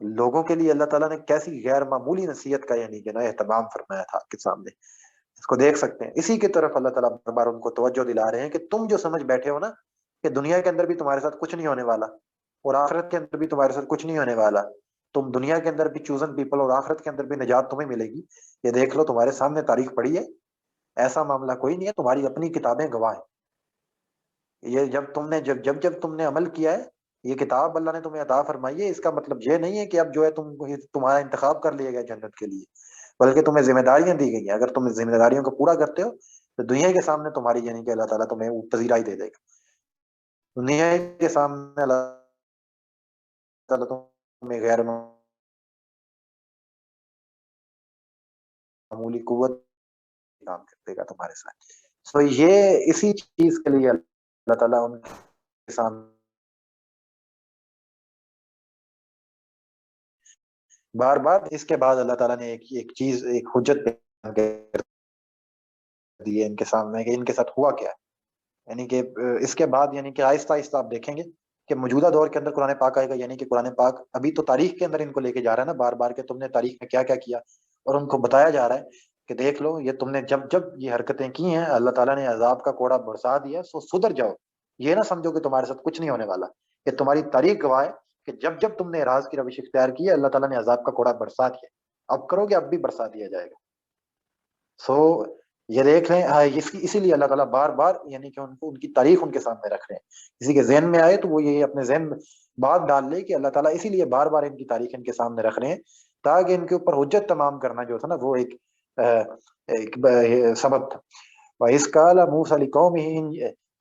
لوگوں کے لیے اللہ تعالیٰ نے کیسی غیر معمولی نصیحت کا یعنی کہ نا اہتمام فرمایا تھا آپ کے سامنے. اس کو دیکھ سکتے ہیں. اسی کی طرف اللہ تعالیٰ بار بار ان کو توجہ دلا رہے ہیں کہ تم جو سمجھ بیٹھے ہو نا کہ دنیا کے اندر بھی تمہارے ساتھ کچھ نہیں ہونے والا اور آخرت کے اندر بھی تمہارے ساتھ کچھ نہیں ہونے والا، تم دنیا کے اندر بھی چوزن پیپل اور آخرت کے اندر بھی نجات تمہیں ملے گی، یہ دیکھ لو تمہارے سامنے تاریخ پڑی ہے. ایسا معاملہ کوئی نہیں ہے، تمہاری اپنی کتابیں گواہ ہیں. یہ جب تم نے عمل کیا ہے، یہ کتاب اللہ نے تمہیں عطا فرمائی ہے، اس کا مطلب یہ نہیں ہے کہ اب جو ہے تمہارا انتخاب کر لیا گیا جنت کے لیے، بلکہ تمہیں ذمہ داریاں دی گئی ہیں. اگر تم ذمہ داریوں کو پورا کرتے ہو تو دنیا کے سامنے تمہاری یعنی کہ اللہ تعالیٰ تمہیں پذیرائی دے دے گا. دنیا کے سامنے اللہ تعالیٰ تمہیں غیر معمولی قوت کام کر دے گا تمہارے ساتھ. سو یہ اسی چیز کے لیے اللہ تعالیٰ ان کے سامنے بار بار. اس کے بعد اللہ تعالیٰ نے ایک چیز، ایک حجت بیان کر دی ہے ان کے سامنے کہ ان کے ساتھ ہوا کیا ہے. یعنی کہ اس کے بعد یعنی کہ آہستہ آہستہ آپ دیکھیں گے کہ موجودہ دور کے اندر قرآن پاک آئے گا. یعنی کہ قرآن پاک ابھی تو تاریخ کے اندر ان کو لے کے جا رہا ہے نا بار بار کہ تم نے تاریخ میں کیا کیا کیا، اور ان کو بتایا جا رہا ہے کہ دیکھ لو یہ تم نے جب جب یہ حرکتیں کی ہیں اللہ تعالیٰ نے عذاب کا کوڑا برسا دیا، سو سدھر جاؤ. یہ نہ سمجھو کہ تمہارے ساتھ کچھ نہیں ہونے والا. یہ تمہاری تاریخ گواہ ہے کہ جب جب تم نے اعراض کی روش اختیار کی ہے اللہ تعالیٰ نے عذاب کا کوڑا برسا دیا. اب کرو گے اب بھی برسا دیا جائے گا. سو یہ دیکھ لیں اسی لیے اللہ تعالیٰ بار بار یعنی کہ ان کی تاریخ ان کے سامنے رکھ رہے ہیں. کسی کے ذہن میں آئے تو وہ یہ اپنے ذہن میں بات ڈال لے کہ اللہ تعالیٰ اسی لیے بار بار ان کی تاریخ ان کے سامنے رکھ رہے ہیں تاکہ ان کے اوپر حجت تمام کرنا جو تھا نا وہ ایک سبب تھا. وَإِذْ قَالَ مُوسَىٰ لِقَوْمِهِ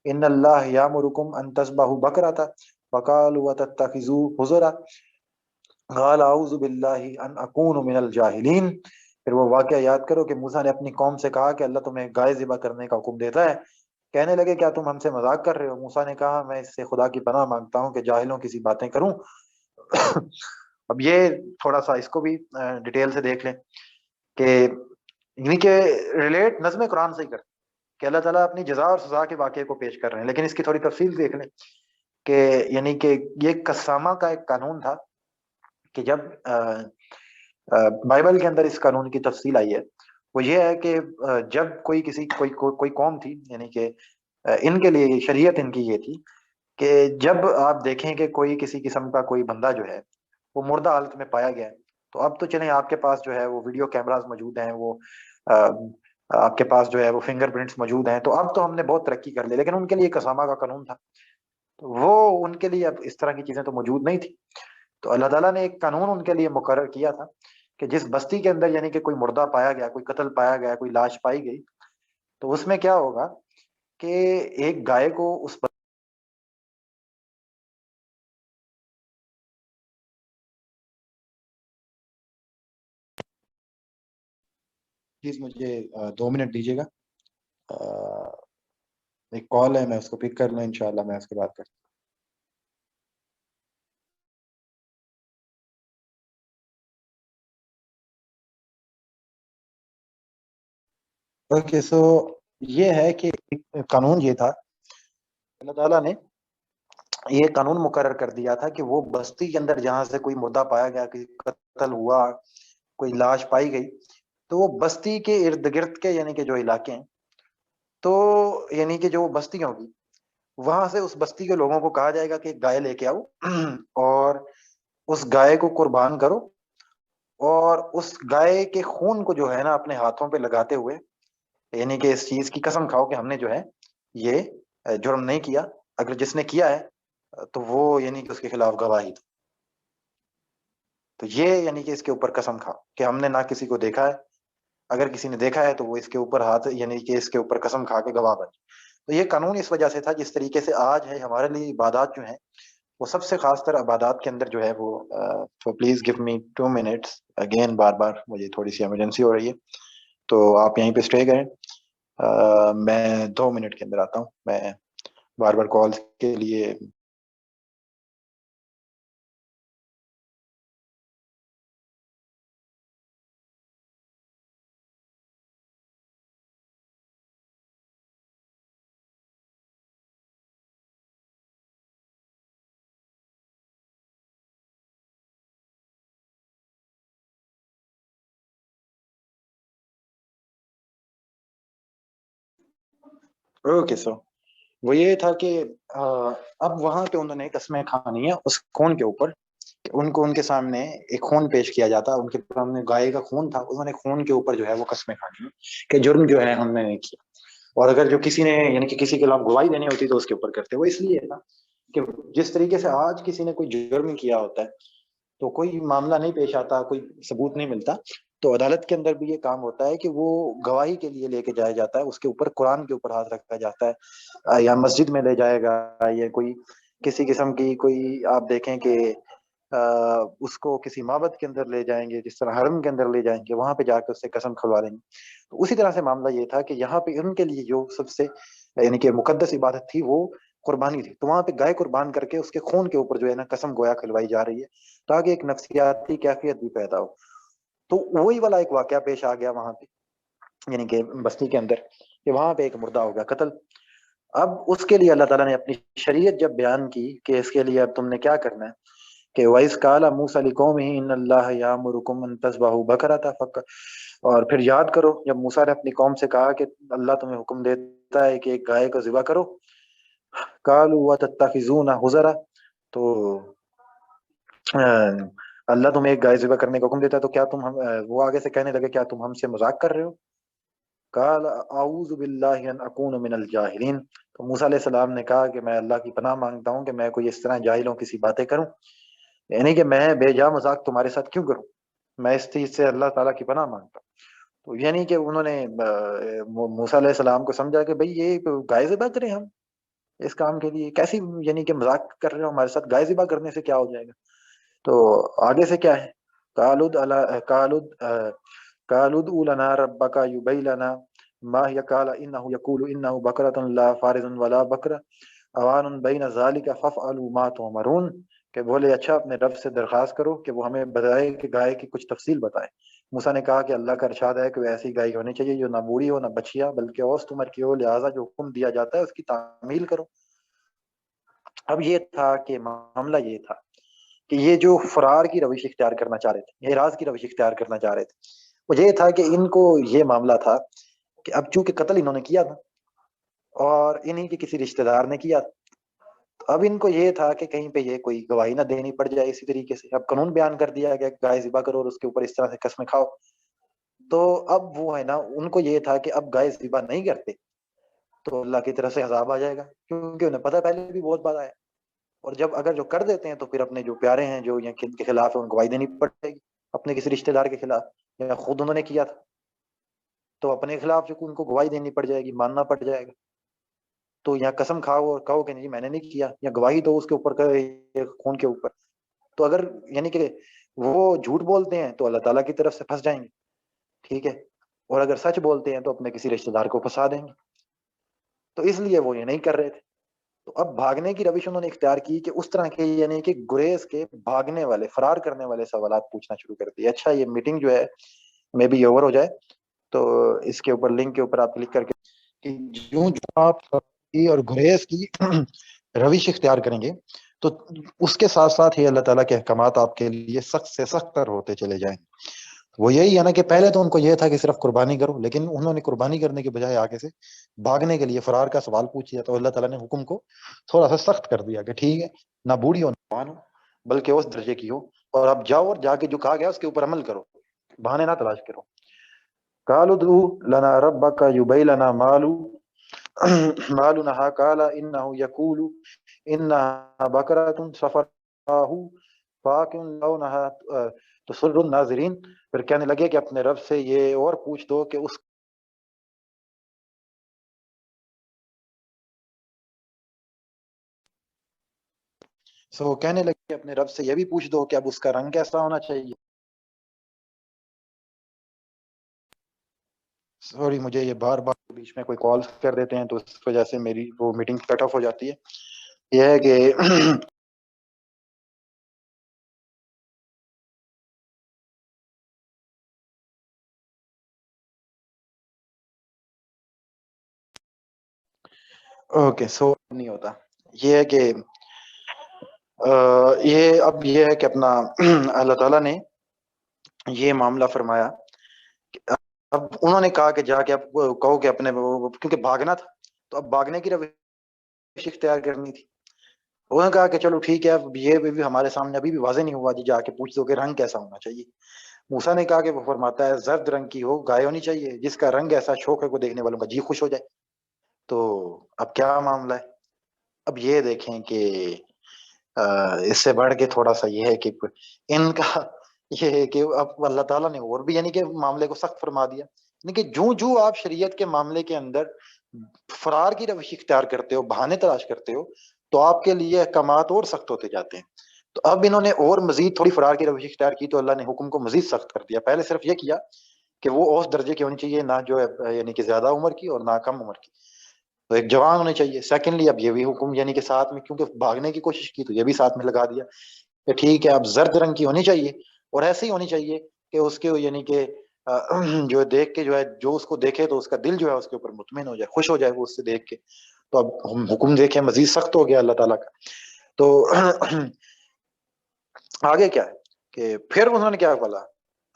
إِنَّ اللَّهَ يَأْمُرُكُمْ أَن تَذْبَحُوا بَقْرَةً فَقَالُوا وَتَتَّخِذُوا حُزُرًا قَالَ أَعُوذُ بِاللَّهِ أَنْ أَكُونَ مِنَ الْجَاهِلِينَ. پھر وہ واقعہ یاد کرو کہ موسیٰ نے اپنی قوم سے کہا کہ اللہ تمہیں گائے ذبح کرنے کا حکم دیتا ہے. کہنے لگے کیا تم ہم سے مذاق کر رہے ہو؟ موسیٰ نے کہا میں اس سے خدا کی پناہ مانگتا ہوں کہ جاہلوں کی سی باتیں کروں. اب یہ تھوڑا سا اس کو بھی ڈیٹیل سے دیکھ لیں کہ یعنی کہ ریلیٹ نظم قرآن سے ہی کرتے کہ اللہ تعالیٰ اپنی جزا اور سزا کے واقعے کو پیش کر رہے ہیں. لیکن اس کی تھوڑی تفصیل دیکھ لیں کہ یعنی کہ یہ قسامہ کا ایک قانون تھا کہ جب بائبل کے اندر اس قانون کی تفصیل آئی ہے وہ یہ ہے کہ جب کوئی قوم تھی یعنی کہ ان کے لیے شریعت ان کی یہ تھی کہ جب آپ دیکھیں کہ کوئی کسی قسم کا کوئی بندہ جو ہے وہ مردہ حالت میں پایا گیا ہے تو اب تو چلیں آپ کے پاس جو ہے وہ ویڈیو کیمراز موجود ہیں، وہ آپ کے پاس جو ہے وہ فنگر پرنٹس موجود ہیں، تو اب تو ہم نے بہت ترقی کر لی. لیکن ان کے لیے قسامہ کا قانون تھا تو وہ ان کے لیے اب اس طرح کی چیزیں تو موجود نہیں تھی. تو اللہ تعالیٰ نے ایک قانون ان کے لیے مقرر کیا تھا کہ جس بستی کے اندر یعنی کہ کوئی مردہ پایا گیا، کوئی قتل پایا گیا، کوئی لاش پائی گئی تو اس میں کیا ہوگا کہ ایک گائے کو اس پلیز مجھے 2 منٹ دیجیے گا، ایک کال ہے میں اس کو پک کر لوں انشاءاللہ میں اس کے بعد کرتا ہوں. اوکے سو یہ ہے کہ قانون یہ تھا اللہ تعالیٰ نے یہ قانون مقرر کر دیا تھا کہ وہ بستی کے اندر جہاں سے کوئی مردہ پایا گیا، کوئی قتل ہوا، کوئی لاش پائی گئی، تو وہ بستی کے ارد گرد کے یعنی کہ جو علاقے ہیں تو یعنی کہ جو بستی ہوگی وہاں سے اس بستی کے لوگوں کو کہا جائے گا کہ ایک گائے لے کے آؤ اور اس گائے کو قربان کرو اور اس گائے کے خون کو جو ہے نا اپنے ہاتھوں پہ لگاتے ہوئے یعنی کہ اس چیز کی قسم کھاؤ کہ ہم نے جو ہے یہ جرم نہیں کیا، اگر جس نے کیا ہے تو وہ یعنی کہ اس کے خلاف گواہی دو. تو یہ یعنی کہ اس کے اوپر قسم کھاؤ کہ ہم نے نہ کسی کو دیکھا ہے، اگر کسی نے دیکھا ہے تو وہ اس کے اوپر ہاتھ یعنی کہ اس کے اوپر قسم کھا کے گواہ بنے. تو یہ قانون اس وجہ سے تھا جس طریقے سے آج ہے ہمارے لیے عبادات جو ہیں وہ سب سے خاص تر عبادات کے اندر جو ہے وہ تو please give me 2 minutes again, بار بار مجھے تھوڑی سی ایمرجنسی ہو رہی ہے تو آپ یہیں پہ اسٹے کریں. میں 2 منٹ کے اندر آتا ہوں. میں بار بار کال کے لیے اوکے. سو وہ یہ تھا کہ اب وہاں پہ انہوں نے قسمیں کھانی ہے اس خون کے اوپر. ان کو ان کے سامنے ایک خون پیش کیا جاتا. ان کے سامنے گائے کا خون تھا. انہوں نے خون کے اوپر جو ہے وہ قسمیں کھانی ہے کہ جرم جو ہے ہم نے نہیں کیا. اور اگر جو کسی نے یعنی کہ کسی کے خلاف گواہی دینی ہوتی تو اس کے اوپر کرتے. وہ اس لیے تھا کہ جس طریقے سے آج کسی نے کوئی جرم کیا ہوتا ہے تو کوئی معاملہ نہیں پیش آتا, کوئی ثبوت نہیں ملتا, تو عدالت کے اندر بھی یہ کام ہوتا ہے کہ وہ گواہی کے لیے لے کے جایا جاتا ہے. اس کے اوپر قرآن کے اوپر ہاتھ رکھا جاتا ہے, یا مسجد میں لے جائے گا, یا کوئی کسی قسم کی کوئی آپ دیکھیں کہ اس کو کسی معبد کے اندر لے جائیں گے, جس طرح حرم کے اندر لے جائیں گے, وہاں پہ جا کے اس سے قسم کھلوا لیں گے. تو اسی طرح سے معاملہ یہ تھا کہ یہاں پہ ان کے لیے جو سب سے یعنی کہ مقدس عبادت تھی وہ قربانی تھی. تو وہاں پہ گائے قربان کر کے اس کے خون کے اوپر جو ہے نا قسم گویا کھلوائی جا رہی ہے تاکہ ایک نفسیاتی کیفیت بھی پیدا ہو. تو وہی والا ایک واقعہ پیش آ گیا وہاں پہ یعنی کہ بستی کے اندر کہ وہاں پہ ایک مردہ ہو گیا قتل. اب اس کے لیے اللہ تعالیٰ نے اپنی شریعت جب بیان کی کہ اس کے لیے اب تم نے کیا کرنا ہے کہ وَإِذْ قَالَ مُوسَىٰ لِقَوْمِهِ إِنَّ اللَّهَ يَأْمُرُكُمْ أَن تَذْبَحُوا بَقَرَةً. اور پھر یاد کرو جب موسیٰ نے اپنی قوم سے کہا کہ اللہ تمہیں حکم دیتا ہے کہ ایک گائے کو ذبح کرو. قَالُوا وَتَتَّخِذُونَ حُزَرًا. تو اللہ تمہیں ایک گائے ذبح کرنے کا حکم دیتا ہے تو کیا تم وہ آگے سے کہنے لگے کیا تم ہم سے مذاق کر رہے ہو. قال اعوذ باللہ ان اکون من الجاہلین. تو موسیٰ علیہ السلام نے کہا کہ میں اللہ کی پناہ مانگتا ہوں کہ میں کوئی اس طرح جاہلوں کی سی باتیں کروں, یعنی کہ میں بے جا مذاق تمہارے ساتھ کیوں کروں, میں اس چیز سے اللہ تعالیٰ کی پناہ مانگتا ہوں. تو یعنی کہ انہوں نے موسیٰ علیہ السلام کو سمجھا کہ بھئی یہ گائے ذبح کریں ہم اس کام کے لیے, کیسی یعنی کہ مذاق کر رہے ہو ہمارے ساتھ, گائے ذبح کرنے سے کیا ہو جائے گا. تو آگے سے کیا ہے قالوا ادع لنا ربک یبین لنا ما هی قال انه یقول انه بقرۃ لا فارض ولا بکر اوان بین ذلک فافعلوا ما تؤمرون. کہ بولے اچھا اپنے رب سے درخواست کرو کہ وہ ہمیں بتائے کہ گائے کی کچھ تفصیل بتائے. موسیٰ نے کہا کہ اللہ کا ارشاد ہے کہ ایسی گائے ہونی چاہیے جو نہ بوڑھی ہو نہ بچیا بلکہ اوسط عمر کی ہو, لہٰذا جو حکم دیا جاتا ہے اس کی تعمیل کرو. اب یہ تھا کہ معاملہ یہ تھا کہ یہ جو فرار کی روش اختیار کرنا چاہ رہے تھے, اعراض کی روش اختیار کرنا چاہ رہے تھے, وہ یہ تھا کہ ان کو یہ معاملہ تھا کہ اب چونکہ قتل انہوں نے کیا تھا اور انہی کے کسی رشتہ دار نے کیا, تو اب ان کو یہ تھا کہ کہیں پہ یہ کوئی گواہی نہ دینی پڑ جائے. اسی طریقے سے اب قانون بیان کر دیا گیا گائے ذبح کرو اور اس کے اوپر اس طرح سے قسمیں کھاؤ. تو اب وہ ہے نا ان کو یہ تھا کہ اب گائے ذبح نہیں کرتے تو اللہ کی طرف سے عذاب آ جائے گا, کیونکہ انہیں پتہ پہلے بھی بہت بات آیا. اور جب اگر جو کر دیتے ہیں تو پھر اپنے جو پیارے ہیں جو کے خلاف ان کو گواہی دینی پڑے گی, اپنے کسی رشتہ دار کے خلاف یا خود انہوں نے کیا تھا تو اپنے خلاف جو ان کو گواہی دینی پڑ جائے گی, ماننا پڑ جائے گا. تو یہاں قسم کھاؤ اور کہو کہ نہیں میں نے نہیں کیا, یا گواہی دو اس کے اوپر خون کے اوپر. تو اگر یعنی کہ وہ جھوٹ بولتے ہیں تو اللہ تعالیٰ کی طرف سے پھنس جائیں گے, ٹھیک ہے, اور اگر سچ بولتے ہیں تو اپنے کسی رشتہ دار کو پھنسا دیں گے. تو اس لیے وہ یہ نہیں کر رہے تھے. تو اب بھاگنے کی روش انہوں نے اختیار کی کہ اس طرح کے یعنی کہ گریز کے بھاگنے والے فرار کرنے والے سوالات پوچھنا شروع کر دیے. اچھا یہ میٹنگ جو ہے میں بھی اوور ہو جائے تو اس کے اوپر لنک کے اوپر آپ کلک کر کے کہ جو آپ اور گریز کی روش اختیار کریں گے تو اس کے ساتھ ساتھ ہی اللہ تعالیٰ کے احکامات آپ کے لیے سخت سے سخت تر ہوتے چلے جائیں. وہ یہی ہے نا کہ پہلے تو ان کو یہ تھا کہ صرف قربانی کرو, لیکن انہوں نے قربانی کرنے کے بجائے آگے سے بھاگنے کے لیے فرار کا سوال پوچھ لیا. تو اللہ تعالیٰ نے حکم کو تھوڑا سا سخت کر دیا کہ ٹھیک ہے نہ بوڑھی ہو نہ جوان ہو بلکہ اس درجے کی ہو, اور اب جاؤ اور جا کے جو کہا گیا اس کے اوپر عمل کرو, بہانے نہ تلاش کرو. قالوا ادع لنا ربک یبین لنا مالونہا قال انہ یقول انہا بقرۃ صفراء فاقع لونہا تسر الناظرین. پھر کہنے لگے کہ اپنے رب سے یہ اور پوچھ دو کہ اس کہنے لگے کہ اپنے رب سے یہ بھی پوچھ دو کہ اب اس کا رنگ کیسا ہونا چاہیے. سوری مجھے یہ بار بار بیچ میں کوئی کال کر دیتے ہیں تو اس وجہ سے میری وہ میٹنگ کٹ آف ہو جاتی ہے. یہ ہے کہ اوکے سو نہیں ہوتا. یہ ہے کہ یہ اب یہ ہے کہ اپنا اللہ تعالیٰ نے یہ معاملہ فرمایا. اب انہوں نے کہا کہ جا کے اب کہو کہ اپنے کیونکہ بھاگنا تھا تو اب بھاگنے کی روش اختیار کرنی تھی. انہوں نے کہا کہ چلو ٹھیک ہے اب یہ بھی ہمارے سامنے ابھی بھی واضح نہیں ہوا جی جا کے پوچھ دو کہ رنگ کیسا ہونا چاہیے. موسیٰ نے کہا کہ وہ فرماتا ہے زرد رنگ کی ہو گائے ہونی چاہیے جس کا رنگ ایسا شوق ہے کو دیکھنے والوں کا جی خوش ہو جائے. تو اب کیا معاملہ ہے. اب یہ دیکھیں کہ اس سے بڑھ کے تھوڑا سا یہ ہے کہ ان کا یہ ہے کہ اب اللہ تعالیٰ نے اور بھی یعنی کہ معاملے کو سخت فرما دیا. یعنی کہ جو آپ شریعت کے معاملے کے اندر فرار کی روش اختیار کرتے ہو بہانے تلاش کرتے ہو تو آپ کے لیے احکامات اور سخت ہوتے جاتے ہیں. تو اب انہوں نے اور مزید تھوڑی فرار کی روش اختیار کی تو اللہ نے حکم کو مزید سخت کر دیا. پہلے صرف یہ کیا کہ وہ اس درجے کی ہونی چاہیے نہ جو ہے یعنی کہ زیادہ عمر کی اور نہ کم عمر کی, تو ایک جوان ہونے چاہیے. سیکنڈلی اب یہ بھی حکم یعنی کہ ساتھ میں کیونکہ بھاگنے کی کوشش کی تو یہ بھی ساتھ میں لگا دیا کہ ٹھیک ہے اب زرد رنگ کی ہونی چاہیے اور ایسی ہونی چاہیے کہ اس کے یعنی کہ جو دیکھ کے جو ہے جو اس کو دیکھے تو اس کا دل جو ہے اس کے اوپر مطمئن ہو جائے خوش ہو جائے وہ اس سے دیکھ کے. تو اب ہم حکم دیکھیں مزید سخت ہو گیا اللہ تعالیٰ کا. تو آگے کیا ہے کہ پھر انہوں نے کیا بولا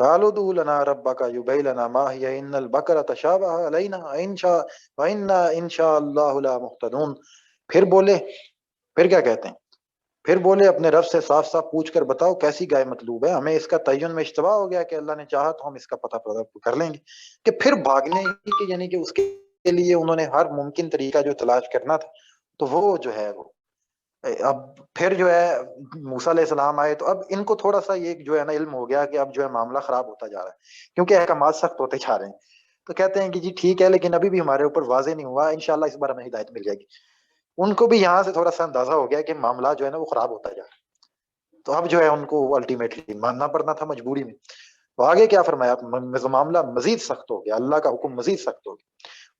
قالوا ادع لنا ربك يبين لنا ما هي ان البقره تشابه علينا ان شاء وانا ان شاء الله لا مهتدون. پھر بولے پھر کیا کہتے ہیں پھر بولے اپنے رب سے صاف صاف پوچھ کر بتاؤ کیسی گائے مطلوب ہے, ہمیں اس کا تعین میں اشتباہ ہو گیا کہ اللہ نے چاہا تو ہم اس کا پتہ کر لیں گے. کہ پھر بھاگنے کی یعنی کہ اس کے لیے انہوں نے ہر ممکن طریقہ جو تلاش کرنا تھا تو وہ جو ہے وہ اب پھر جو ہے موسیٰ علیہ السلام آئے تو اب ان کو تھوڑا سا یہ جو ہے نا علم ہو گیا کہ اب جو ہے معاملہ خراب ہوتا جا رہا ہے کیونکہ احکامات سخت ہوتے جا رہے ہیں. تو کہتے ہیں کہ جی ٹھیک ہے لیکن ابھی بھی ہمارے اوپر واضح نہیں ہوا, انشاءاللہ اس بار ہمیں ہدایت مل جائے گی. ان کو بھی یہاں سے تھوڑا سا اندازہ ہو گیا کہ معاملہ جو ہے نا وہ خراب ہوتا جا رہا ہے. تو اب جو ہے ان کو الٹیمیٹلی ماننا پڑنا تھا مجبوری میں. تو آگے کیا فرمایا معاملہ مزید سخت ہو گیا, اللہ کا حکم مزید سخت ہو گیا.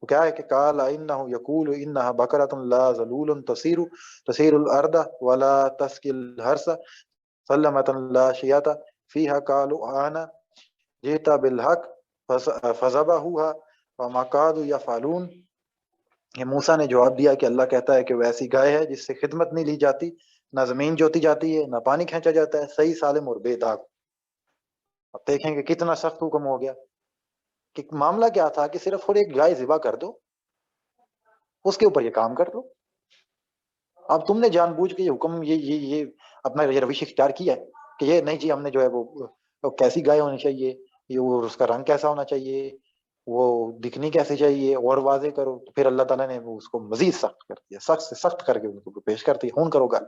وہ کیا ہے کہ قال انه يقول انها بقره لا ذلول تثير الارض ولا تسقي الحرث سلمة لا شياة فيها قالوا انا جئت بالحق فذبحوها وما كادوا يفعلون. یہ موسیٰ نے جواب دیا کہ اللہ کہتا ہے کہ وہ ایسی گائے ہے جس سے خدمت نہیں لی جاتی, نہ زمین جوتی جاتی ہے, نہ پانی کھینچا جاتا ہے, صحیح سالم اور بے داغ. اب دیکھیں کہ کتنا سخت حکم ہو گیا کہ معاملہ کیا تھا کہ صرف اور ایک گائے ذبح کر دو, اس کے اوپر یہ کام کر دو. اب تم نے جان بوجھ کے یہ حکم یہ اپنا یہ روش اختیار کیا ہے کہ یہ نہیں جی ہم نے جو ہے وہ کیسی گائے ہونی چاہیے, یہ اس کا رنگ کیسا ہونا چاہیے, وہ دکھنی کیسے چاہیے اور واضح کرو. تو پھر اللہ تعالیٰ نے اس کو مزید سخت کر دیا, سخت سے سخت کر کے ان کو پیش کر دیا خون کرو گل.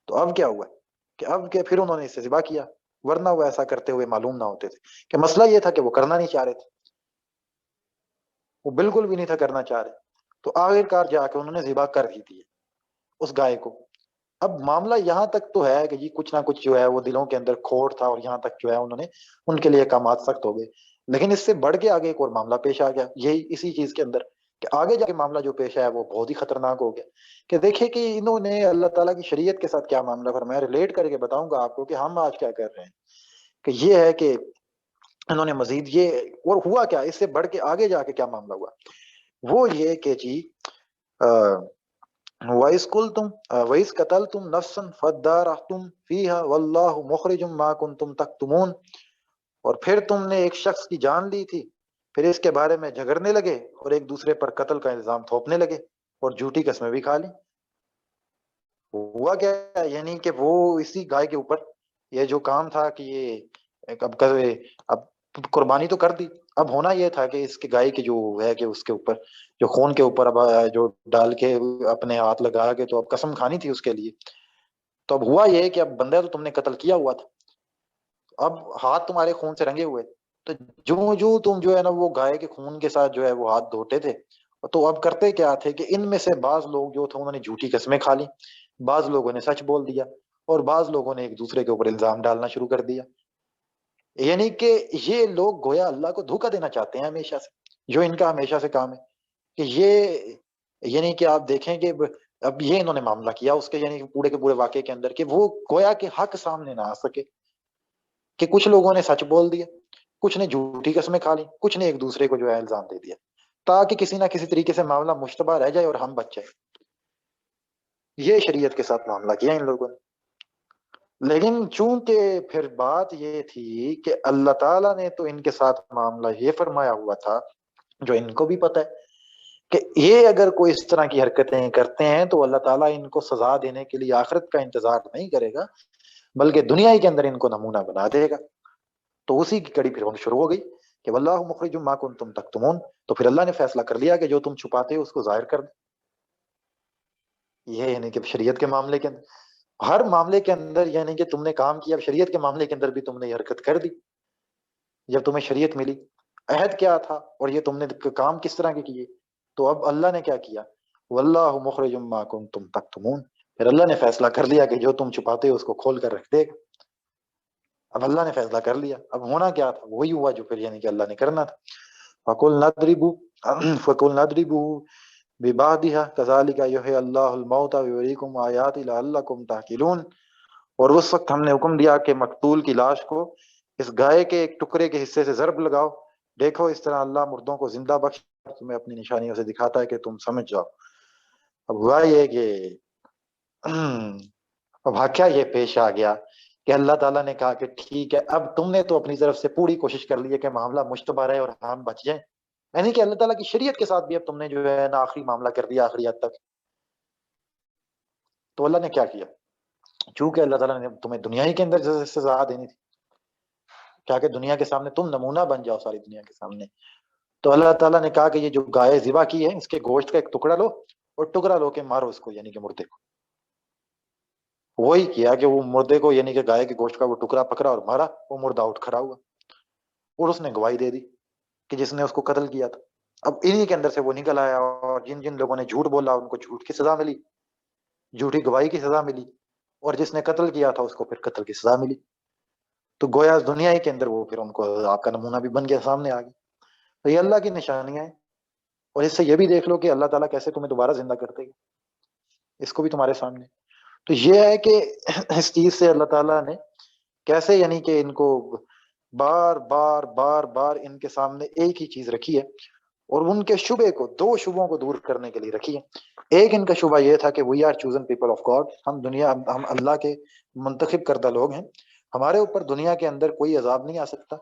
تو اب کیا ہوا کہ اب کہ پھر انہوں نے اس سے ذبح کیا, ورنہ وہ ایسا کرتے ہوئے معلوم نہ ہوتے تھے. کہ مسئلہ یہ تھا کہ وہ کرنا نہیں چاہ رہے تھے, وہ بالکل بھی نہیں تھا کرنا چاہ رہے. تو آخرکار جا کے انہوں نے ذبح کر ہی دی اس گائے کو. اب معاملہ یہاں تک تو ہے کہ جی کچھ نہ کچھ جو ہے وہ دلوں کے اندر کھوٹ تھا اور یہاں تک جو ہے انہوں نے ان کے لیے احکامات سخت ہو گئے. لیکن اس سے بڑھ کے آگے ایک اور معاملہ پیش آ گیا یہی اسی چیز کے اندر کہ آگے جا کے معاملہ جو پیش آیا وہ بہت ہی خطرناک ہو گیا. کہ دیکھیں کہ انہوں نے اللہ تعالیٰ کی شریعت کے ساتھ کیا معاملہ فرمایا, ریلیٹ کر کے بتاؤں گا آپ کو کہ ہم آج کیا کر رہے ہیں. کہ یہ ہے کہ انہوں نے مزید یہ اور ہوا کیا, اس سے بڑھ کے آگے جا کے کیا معاملہ ہوا وہ یہ کہ جی وَإِذْ قُلْتُمْ وَإِذْ قَتَلْتُمْ نَفْسًا فَادَّارَأْتُمْ فِيهَا وَاللَّهُ مُخْرِجٌ مَا كُنْتُمْ تَكْتُمُونَ. اور پھر تم نے ایک شخص کی جان لی تھی, پھر اس کے بارے میں جھگڑنے لگے اور ایک دوسرے پر قتل کا الزام تھوپنے لگے اور جھوٹی قسمیں بھی کھا لی. ہوا کیا یعنی کہ وہ اسی گائے کے اوپر یہ جو کام تھا کہ یہ اب قربانی تو کر دی, اب ہونا یہ تھا کہ اس کے گائے کی جو ہے کہ اس کے اوپر جو خون کے اوپر اب جو ڈال کے اپنے ہاتھ لگا کے تو اب قسم کھانی تھی اس کے لیے. تو اب ہوا یہ کہ اب بندہ تو تم نے قتل کیا ہوا تھا, اب ہاتھ تمہارے خون سے رنگے ہوئے, تو جو تم جو ہے نا وہ گائے کے خون کے ساتھ جو ہے وہ ہاتھ دھوتے تھے. تو اب کرتے کیا تھے کہ ان میں سے بعض لوگ جو تھے انہوں نے جھوٹی قسمیں کھا لی, بعض لوگوں نے سچ بول دیا اور بعض لوگوں نے ایک دوسرے کے اوپر الزام ڈالنا شروع کر دیا. یعنی کہ یہ لوگ گویا اللہ کو دھوکہ دینا چاہتے ہیں ہمیشہ سے. جو ان کا ہمیشہ سے کام ہے کہ یہ یعنی کہ آپ دیکھیں کہ اب یہ انہوں نے معاملہ کیا اس کے یعنی کہ پورے کے پورے واقعے کے اندر کہ وہ گویا کہ حق سامنے نہ آ سکے، کہ کچھ لوگوں نے سچ بول دیا، کچھ نے جھوٹی قسمیں کھا لی، کچھ نے ایک دوسرے کو جو ہے الزام دے دیا، تاکہ کسی نہ کسی طریقے سے معاملہ مشتبہ رہ جائے اور ہم بچ جائیں۔ یہ شریعت کے ساتھ معاملہ کیا ان لوگوں نے۔ لیکن چونکہ پھر بات یہ تھی کہ اللہ تعالیٰ نے تو ان کے ساتھ معاملہ یہ فرمایا ہوا تھا، جو ان کو بھی پتہ ہے کہ یہ اگر کوئی اس طرح کی حرکتیں کرتے ہیں تو اللہ تعالیٰ ان کو سزا دینے کے لیے آخرت کا انتظار نہیں کرے گا، بلکہ دنیا ہی کے اندر ان کو نمونہ بنا دے گا۔ تو اسی کی کڑی پھر شروع ہو گئی کہ واللہ مخرج ما کنتم تکتمون، تو پھر اللہ نے فیصلہ کر لیا کہ جو تم چھپاتے ہو اس کو ظاہر کر دیں۔ یہ یعنی کہ شریعت کے معاملے کے اندر ہر معاملے کے اندر یعنی کہ تم نے کام کیا، اب شریعت کے معاملے کے اندر بھی تم نے یہ حرکت کر دی۔ جب تمہیں شریعت ملی، عہد کیا تھا اور یہ تم نے کام کس طرح کے کیے، تو اب اللہ نے کیا کیا، واللہ مخرج ما کنتم تکتمون، پھر اللہ نے فیصلہ کر لیا کہ جو تم چھپاتے ہو اس کو کھول کر رکھ دے گا۔ اب اللہ نے فیصلہ کر لیا، اب ہونا کیا تھا وہی ہوا جو پھر یعنی کہ اللہ نے کرنا تھا۔ فَقُلْ نَضْرِبُوا فَقُلْ نَضْرِبُوا بِبَعْضِهَا كَذَلِكَ يُحْيِي اللَّهُ الْمَوْتَى وَيُرِيكُمْ آيَاتِهِ لَعَلَّكُمْ تَعْقِلُونَ۔ اور اس وقت ہم نے حکم دیا کہ مقتول کی لاش کو اس گائے کے ایک ٹکڑے کے حصے سے ضرب لگاؤ، دیکھو اس طرح اللہ مردوں کو زندہ بخش تمہیں اپنی نشانیوں سے دکھاتا ہے کہ تم سمجھ جاؤ۔ اب ہوا یہ کہ اب واقعہ یہ پیش آ گیا کہ اللہ تعالیٰ نے کہا کہ ٹھیک ہے، اب تم نے تو اپنی طرف سے پوری کوشش کر لی ہے کہ معاملہ مشتبہ رہے اور ہم بچ جائیں، یعنی کہ اللہ تعالیٰ کی شریعت کے ساتھ بھی اب تم نے جو ہے نا آخری معاملہ کر دیا آخری حد تک۔ تو اللہ نے کیا کیا، چونکہ اللہ تعالیٰ نے تمہیں دنیا ہی کے اندر سزا دینی تھی، کیا کہ دنیا کے سامنے تم نمونہ بن جاؤ ساری دنیا کے سامنے، تو اللہ تعالیٰ نے کہا کہ یہ جو گائے ذبح کی ہے اس کے گوشت کا ایک ٹکڑا لو اور ٹکڑا لو کے مارو اس کو، یعنی کہ مردے کو۔ وہی کیا کہ وہ مردے کو یعنی کہ گائے کے گوشت کا وہ ٹکڑا پکڑا اور مارا، وہ مردہ اٹھ کھڑا ہوا اور اس نے گواہی دے دی کہ جس نے اس کو قتل کیا تھا۔ اب انہی کے اندر سے وہ نکل آیا، اور جن جن لوگوں نے جھوٹ بولا ان کو جھوٹ کی سزا ملی، جھوٹی گواہی کی سزا ملی، اور جس نے قتل کیا تھا اس کو پھر قتل کی سزا ملی۔ تو گویا دنیا ہی کے اندر وہ پھر ان کو آپ کا نمونہ بھی بن گیا، سامنے آ گیا۔ تو یہ اللہ کی نشانیاں ہیں، اور اس سے یہ بھی دیکھ لو کہ اللہ تعالیٰ کیسے تمہیں دوبارہ زندہ کرتے ہیں، اس کو بھی تمہارے سامنے۔ تو یہ ہے کہ اس چیز سے اللہ تعالیٰ نے کیسے یعنی کہ ان کو بار بار بار بار ان کے سامنے ایک ہی چیز رکھی ہے، اور ان کے شبے کو، دو شبوں کو دور کرنے کے لیے رکھی ہے۔ ایک ان کا شبہ یہ تھا کہ we are chosen people of God, ہم اللہ کے منتخب کردہ لوگ ہیں، ہمارے اوپر دنیا کے اندر کوئی عذاب نہیں آ سکتا،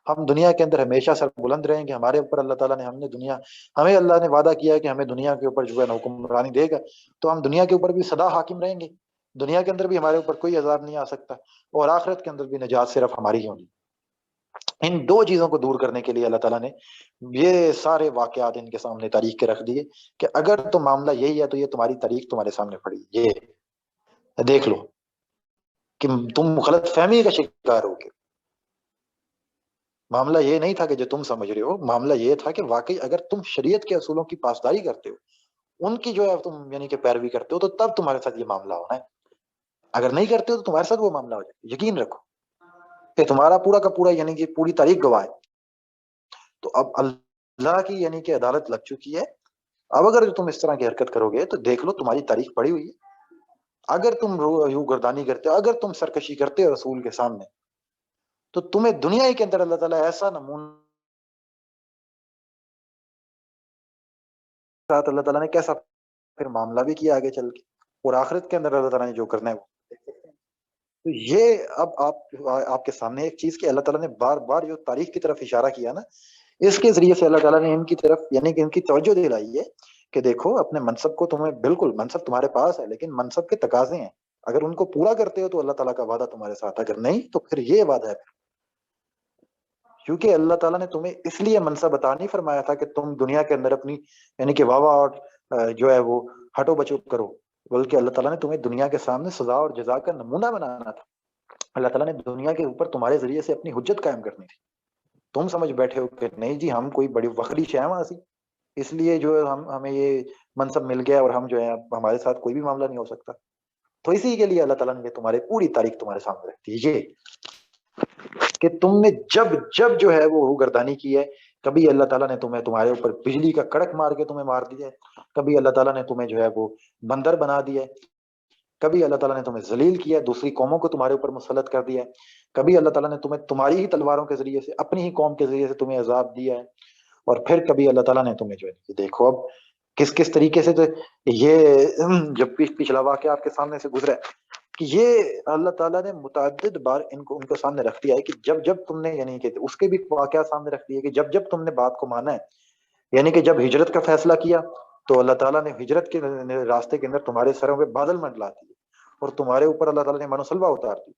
ہم دنیا کے اندر ہمیشہ سر بلند رہیں گے، ہمارے اوپر اللہ تعالیٰ نے ہمیں اللہ نے وعدہ کیا ہے کہ ہمیں دنیا کے اوپر جو ہے حکمرانی دے گا، تو ہم دنیا کے اوپر بھی سدا حاکم رہیں گے، دنیا کے اندر بھی ہمارے اوپر کوئی عذاب نہیں آ سکتا، اور آخرت کے اندر بھی نجات صرف ہماری ہی ہونی۔ ان دو چیزوں کو دور کرنے کے لیے اللہ تعالیٰ نے یہ سارے واقعات ان کے سامنے تاریخ کے رکھ دیے کہ اگر تو معاملہ یہی ہے تو یہ تمہاری تاریخ تمہارے سامنے پڑی، یہ دیکھ لو کہ تم غلط فہمی کا شکار ہو گے۔ معاملہ یہ نہیں تھا کہ جو تم سمجھ رہے ہو، معاملہ یہ تھا کہ واقعی اگر تم شریعت کے اصولوں کی پاسداری کرتے ہو، ان کی جو ہے تم یعنی کہ پیروی کرتے ہو، تو تب تمہارے ساتھ یہ معاملہ ہونا ہے، اگر نہیں کرتے ہو تو تمہارے ساتھ وہ معاملہ ہو جائے، یقین رکھو کہ تمہارا پورا کا پورا یعنی کہ پوری تاریخ گواہ ہے۔ تو اب اللہ کی یعنی کہ عدالت لگ چکی ہے، اب اگر تم اس طرح کی حرکت کرو گے تو دیکھ لو تمہاری تاریخ پڑی ہوئی ہے۔ اگر تم یوں گردانی کرتے ہو، اگر تم سرکشی کرتے ہو رسول کے سامنے، تو تمہیں دنیا ہی کے اندر اللہ تعالیٰ ایسا نمونہ ساتھ اللہ تعالیٰ نے کیسا پھر معاملہ بھی کیا آگے چل کے، اور آخرت کے اندر اللہ تعالیٰ نے جو کرنا ہے وہ دیکھ سکتے ہیں۔ تو یہ اب آپ کے سامنے ایک چیز کہ اللہ تعالیٰ نے بار بار جو تاریخ کی طرف اشارہ کیا نا، اس کے ذریعے سے اللہ تعالیٰ نے ان کی طرف یعنی کہ ان کی توجہ دلائی ہے کہ دیکھو اپنے منصب کو، تمہیں بالکل منصب تمہارے پاس ہے، لیکن منصب کے تقاضے ہیں، اگر ان کو پورا کرتے ہو تو اللہ تعالیٰ کا وعدہ تمہارے ساتھ، اگر نہیں تو پھر یہ وعدہ ہے، کیونکہ اللہ تعالیٰ نے تمہیں اس لیے منصب عطا نہیں فرمایا تھا کہ تم دنیا کے اندر اپنی یعنی کہ واہ واہ اور جو ہے وہ ہٹو بچو کرو، بلکہ اللہ تعالیٰ نے تمہیں دنیا کے سامنے سزا اور جزا کا نمونہ بنانا تھا۔ اللہ تعالیٰ نے دنیا کے اوپر تمہارے ذریعے سے اپنی حجت قائم کرنی تھی۔ تم سمجھ بیٹھے ہو کہ نہیں جی ہم کوئی بڑی وقری شے ہیں وہاں سے، اس لیے جو ہے ہمیں یہ منصب مل گیا اور ہم جو ہے ہمارے ساتھ کوئی بھی معاملہ نہیں ہو سکتا، تو اسی کے لیے اللہ تعالیٰ نے تمہارے پوری تاریخ تمہارے سامنے رکھ دی، یہ کہ تم نے جب جب جو ہے وہ روگردانی کی ہے، کبھی اللہ تعالیٰ نے تمہیں تمہارے اوپر بجلی کا کڑک مار کے تمہیں مار دیا ہے، کبھی اللہ تعالیٰ نے تمہیں جو ہے وہ بندر بنا دیا ہے، کبھی اللہ تعالیٰ نے تمہیں ذلیل کیا ہے، دوسری قوموں کو تمہارے اوپر مسلط کر دیا ہے، کبھی اللہ تعالیٰ نے تمہیں تمہاری ہی تلواروں کے ذریعے سے اپنی ہی قوم کے ذریعے سے تمہیں عذاب دیا ہے، اور پھر کبھی اللہ تعالیٰ نے تمہیں جو ہے کہ دیکھو اب کس کس طریقے سے تو یہ جب پچھلا واقعہ آپ کے سامنے سے گزرا ہے کہ یہ اللہ تعالیٰ نے متعدد بار ان کو سامنے رکھ دیا ہے کہ جب جب تم نے یعنی کہ اس کے بھی واقعہ سامنے رکھ دیا کہ جب جب تم نے بات کو مانا ہے، یعنی کہ جب ہجرت کا فیصلہ کیا تو اللہ تعالیٰ نے ہجرت کے راستے کے اندر تمہارے سروں پہ بادل منڈلا دیے اور تمہارے اوپر اللہ تعالیٰ نے من و سلوہ اتار دی،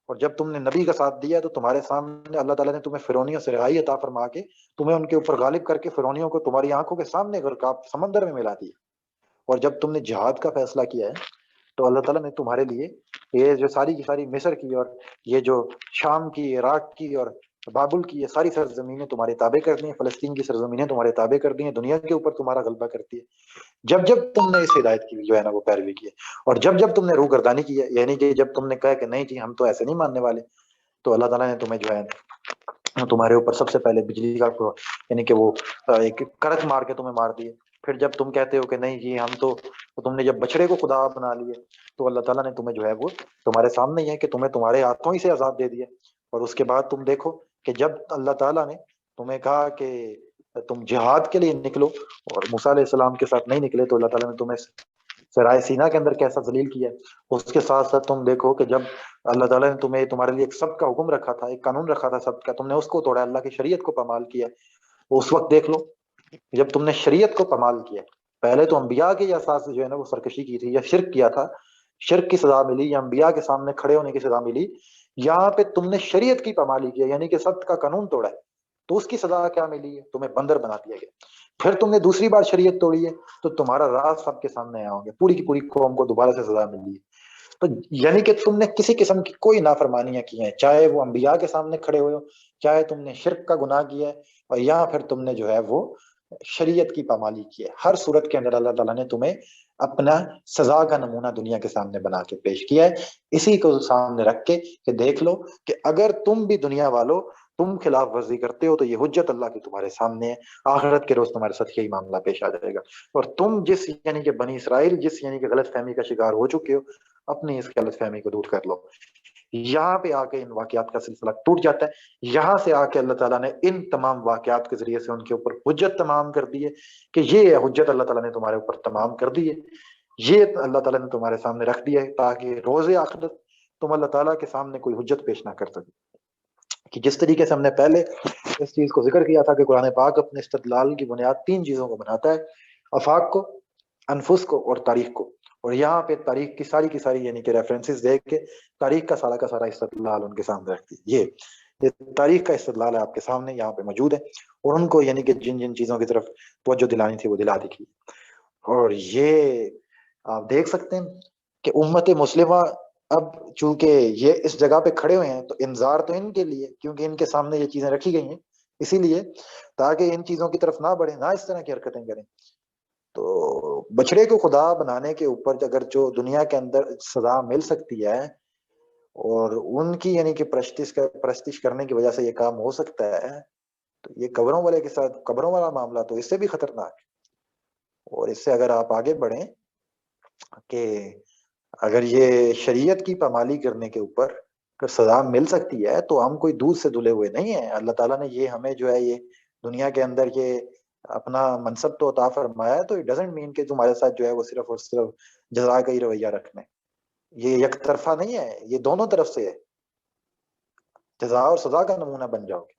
اور جب تم نے نبی کا ساتھ دیا تو تمہارے سامنے اللہ تعالیٰ نے تمہیں فرعونیوں سے رہائی عطا فرما کے تمہیں ان کے اوپر غالب کر کے فرعونیوں کو تمہاری آنکھوں کے سامنے غرقاب سمندر میں ملا دیا، اور جب تم نے جہاد کا فیصلہ کیا ہے تو اللہ تعالیٰ نے تمہارے لیے یہ جو ساری کی ساری مصر کی اور یہ جو شام کی، عراق کی اور بابل کی یہ ساری سرزمینیں تمہارے تابع کر دی ہیں، فلسطین کی سرزمینیں تمہارے تابع کر دی ہیں، دنیا کے اوپر تمہارا غلبہ کرتی ہے جب جب تم نے اس ہدایت کی جو ہے نا وہ پیروی کی ہے، اور جب جب تم نے روگردانی کی ہے، یعنی کہ جب تم نے کہا کہ نہیں جی ہم تو ایسے نہیں ماننے والے، تو اللہ تعالیٰ نے تمہیں جو ہے تمہارے اوپر سب سے پہلے بجلی کا یعنی کہ وہ ایک کڑک مار کے تمہیں مار دیے، پھر جب تم کہتے ہو کہ نہیں جی ہم تو تم نے جب بچڑے کو خدا بنا لیے تو اللہ تعالیٰ نے تمہیں جو ہے وہ تمہارے سامنے ہی ہے کہ تمہیں تمہارے ہاتھوں ہی سے عذاب دے دیا، اور اس کے بعد تم دیکھو کہ جب اللہ تعالیٰ نے تمہیں کہا کہ تم جہاد کے لیے نکلو اور موسیٰ علیہ السلام کے ساتھ نہیں نکلے تو اللہ تعالیٰ نے تمہیں سرائے سینا کے اندر کیسا ذلیل کیا ہے، اس کے ساتھ ساتھ تم دیکھو کہ جب اللہ تعالیٰ نے تمہیں تمہارے لیے ایک سب کا حکم رکھا تھا، ایک قانون رکھا تھا سب کا، تم نے اس کو توڑا، اللہ کی شریعت کو پامال کیا، اس وقت دیکھ لو جب تم نے شریعت کو پامال کیا، پہلے تو انبیاء کے اساس سے جو ہے نا وہ سرکشی کی تھی یا شرک کیا تھا، شرک کی سزا ملی، یا انبیاء کے سامنے کھڑے ہونے کی سزا ملی، یہاں پہ تم نے شریعت کی پامالی کیا یعنی کہ سب کا قانون توڑا ہے، تو اس کی سزا کیا ملی ہے؟ تمہیں بندر بنا دیا گیا، پھر تم نے دوسری بار شریعت توڑی ہے تو تمہارا راز سب کے سامنے آیا ہوں گے، پوری کی پوری قوم کو دوبارہ سے سزا ملی ہے، تو یعنی کہ تم نے کسی قسم کی کوئی نافرمانیاں کی ہیں، چاہے وہ انبیاء کے سامنے کھڑے ہوئے ہو، چاہے تم نے شرک کا گناہ کیا ہے، اور یا پھر تم نے جو ہے وہ شریعت کی پامالی کی ہے، ہر صورت کے اندر اللہ تعالیٰ نے تمہیں اپنا سزا کا نمونہ دنیا کے سامنے بنا کے پیش کیا ہے، اسی کو سامنے رکھ کے کہ دیکھ لو کہ اگر تم بھی دنیا والو تم خلاف ورزی کرتے ہو تو یہ حجت اللہ کی تمہارے سامنے ہے، آخرت کے روز تمہارے ساتھ یہی معاملہ پیش آ جائے گا، اور تم جس یعنی کہ بنی اسرائیل جس یعنی کہ غلط فہمی کا شکار ہو چکے ہو اپنی اس غلط فہمی کو دور کر لو، یہاں پہ آ کے ان واقعات کا سلسلہ ٹوٹ جاتا ہے، یہاں سے آ کے اللہ تعالیٰ نے ان تمام واقعات کے ذریعے سے ان کے اوپر حجت تمام کر دی ہے کہ یہ حجت اللہ تعالیٰ نے تمہارے اوپر تمام کر دی ہے، یہ اللہ تعالیٰ نے تمہارے سامنے رکھ دیا ہے تاکہ روز آخرت تم اللہ تعالیٰ کے سامنے کوئی حجت پیش نہ کر سکے، کہ جس طریقے سے ہم نے پہلے اس چیز کو ذکر کیا تھا کہ قرآن پاک اپنے استدلال کی بنیاد تین چیزوں کو بناتا ہے، آفاق کو، انفس کو اور تاریخ کو، اور یہاں پہ تاریخ کی ساری یعنی کہ ریفرنسز دیکھ کے تاریخ کا سارا استدلال ان کے سامنے رکھتی ہے، یہ تاریخ کا استدلال ہے آپ کے سامنے یہاں پہ موجود ہے، اور ان کو یعنی کہ جن جن چیزوں کی طرف توجہ دلانی تھی وہ دلا دی، اور یہ آپ دیکھ سکتے ہیں کہ امت مسلمہ اب چونکہ یہ اس جگہ پہ کھڑے ہوئے ہیں تو انذار تو ان کے لیے، کیونکہ ان کے سامنے یہ چیزیں رکھی گئی ہیں، اسی لیے تاکہ ان چیزوں کی طرف نہ بڑھیں، نہ اس طرح کی حرکتیں کریں، تو بچڑے کو خدا بنانے کے اوپر اگر جو دنیا کے اندر سزا مل سکتی ہے اور ان کی یعنی کہ پرستش کرنے کی وجہ سے یہ کام ہو سکتا ہے، تو یہ قبروں والے کے ساتھ قبروں والا معاملہ تو اس سے بھی خطرناک ہے، اور اس سے اگر آپ آگے بڑھیں کہ اگر یہ شریعت کی پامالی کرنے کے اوپر اگر سزا مل سکتی ہے تو ہم کوئی دودھ سے دھلے ہوئے نہیں ہیں، اللہ تعالیٰ نے یہ ہمیں جو ہے یہ دنیا کے اندر یہ اپنا منصب تو عطا فرمایا ہے، تو اٹ ڈزنٹ مین کہ تمہارے ساتھ جو ہے وہ صرف اور صرف جزا کا ہی رویہ رکھنا ہے، یہ یک طرفہ نہیں ہے، یہ دونوں طرف سے ہے، جزا اور سزا کا نمونہ بن جاؤ گے،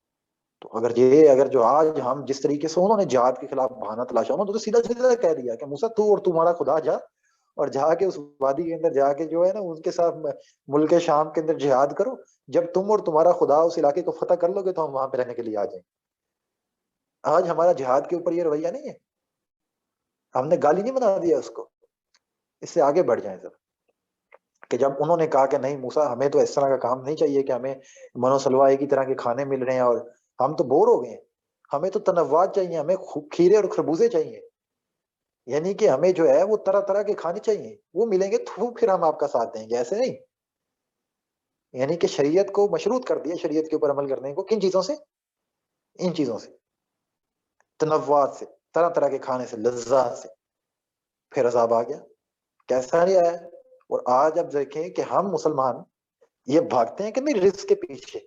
تو اگر جو آج ہم جس طریقے سے انہوں نے جہاد کے خلاف بہانہ تلاشا، انہوں نے تو سیدھا سیدھا کہہ دیا کہ موسیٰ تو اور تمہارا خدا جا اور جا کے اس وادی کے اندر جا کے جو ہے نا ان کے ساتھ ملک شام کے اندر جہاد کرو، جب تم اور تمہارا خدا اس علاقے کو فتح کر لو گے تو ہم وہاں پہ رہنے کے لیے آ جائیں۔ آج ہمارا جہاد کے اوپر یہ رویہ نہیں ہے، ہم نے گالی نہیں بنا دیا اس کو، اس سے آگے بڑھ جائیں ذرا، کہ جب انہوں نے کہا کہ نہیں موسیٰ ہمیں تو اس طرح کا کام نہیں چاہیے کہ ہمیں منو سلوا ایک ہی طرح کے کھانے مل رہے ہیں اور ہم تو بور ہو گئے ہیں، ہمیں تو تنوعات چاہیے، ہمیں کھیرے اور خربوزے چاہیے، یعنی کہ ہمیں جو ہے وہ طرح طرح کے کھانے چاہیے، وہ ملیں گے تو پھر ہم آپ کا ساتھ دیں گے، ایسے نہیں، یعنی کہ شریعت کو مشروط کر دیا، شریعت کے اوپر عمل کرنے کو کن چیزوں سے؟ ان چیزوں سے، تنوعات سے، طرح طرح کے کھانے سے، لذات سے، پھر عذاب آ گیا، کیسا نہیں آیا؟ اور آج اب دیکھیں کہ ہم مسلمان یہ بھاگتے ہیں کہ نہیں رزق کے پیچھے،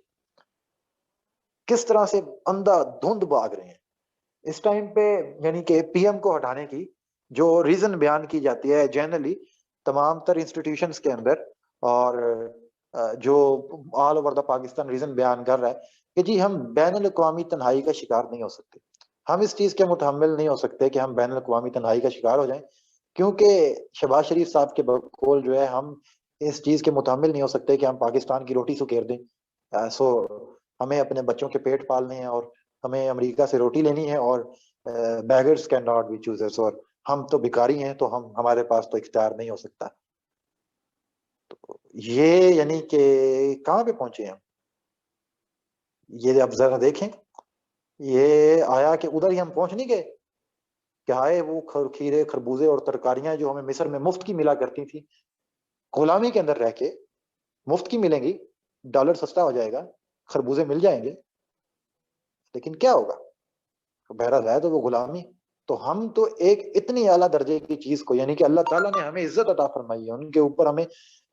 کس طرح سے اندھا دھند بھاگ رہے ہیں اس ٹائم پہ، یعنی کہ پی ایم کو ہٹانے کی جو ریزن بیان کی جاتی ہے جنرلی تمام تر انسٹیٹیوشنز کے اندر، اور جو all over the Pakistan reason بیان کر رہا ہے کہ جی ہم بین الاقوامی تنہائی کا شکار نہیں ہو سکتے، ہم اس چیز کے متحمل نہیں ہو سکتے کہ ہم بین الاقوامی تنہائی کا شکار ہو جائیں، کیونکہ شہباز شریف صاحب کے بقول جو ہے ہم اس چیز کے متحمل نہیں ہو سکتے کہ ہم پاکستان کی روٹی سکیر دیں، سو ہمیں اپنے بچوں کے پیٹ پالنے ہیں اور ہمیں امریکہ سے روٹی لینی ہے، اور beggars can not be choosers, اور ہم تو بھکاری ہیں تو ہمارے پاس تو اختیار نہیں ہو سکتا۔ یہ یعنی کہ کہاں پہ پہنچے ہم؟ یہ اب ذرا دیکھیں، یہ آیا کہ ادھر ہی ہم پہنچ نہیں گئے کہ آئے وہ کھیرے خربوزے اور ترکاریاں جو ہمیں مصر میں مفت کی ملا کرتی تھی، غلامی کے اندر رہ کے مفت کی ملیں گی، ڈالر سستا ہو جائے گا، خربوزے مل جائیں گے، لیکن کیا ہوگا؟ بہرحال ہے تو وہ غلامی۔ تو ہم تو ایک اتنی اعلیٰ درجے کی چیز کو، یعنی کہ اللہ تعالیٰ نے ہمیں عزت عطا فرمائی ہے، ان کے اوپر ہمیں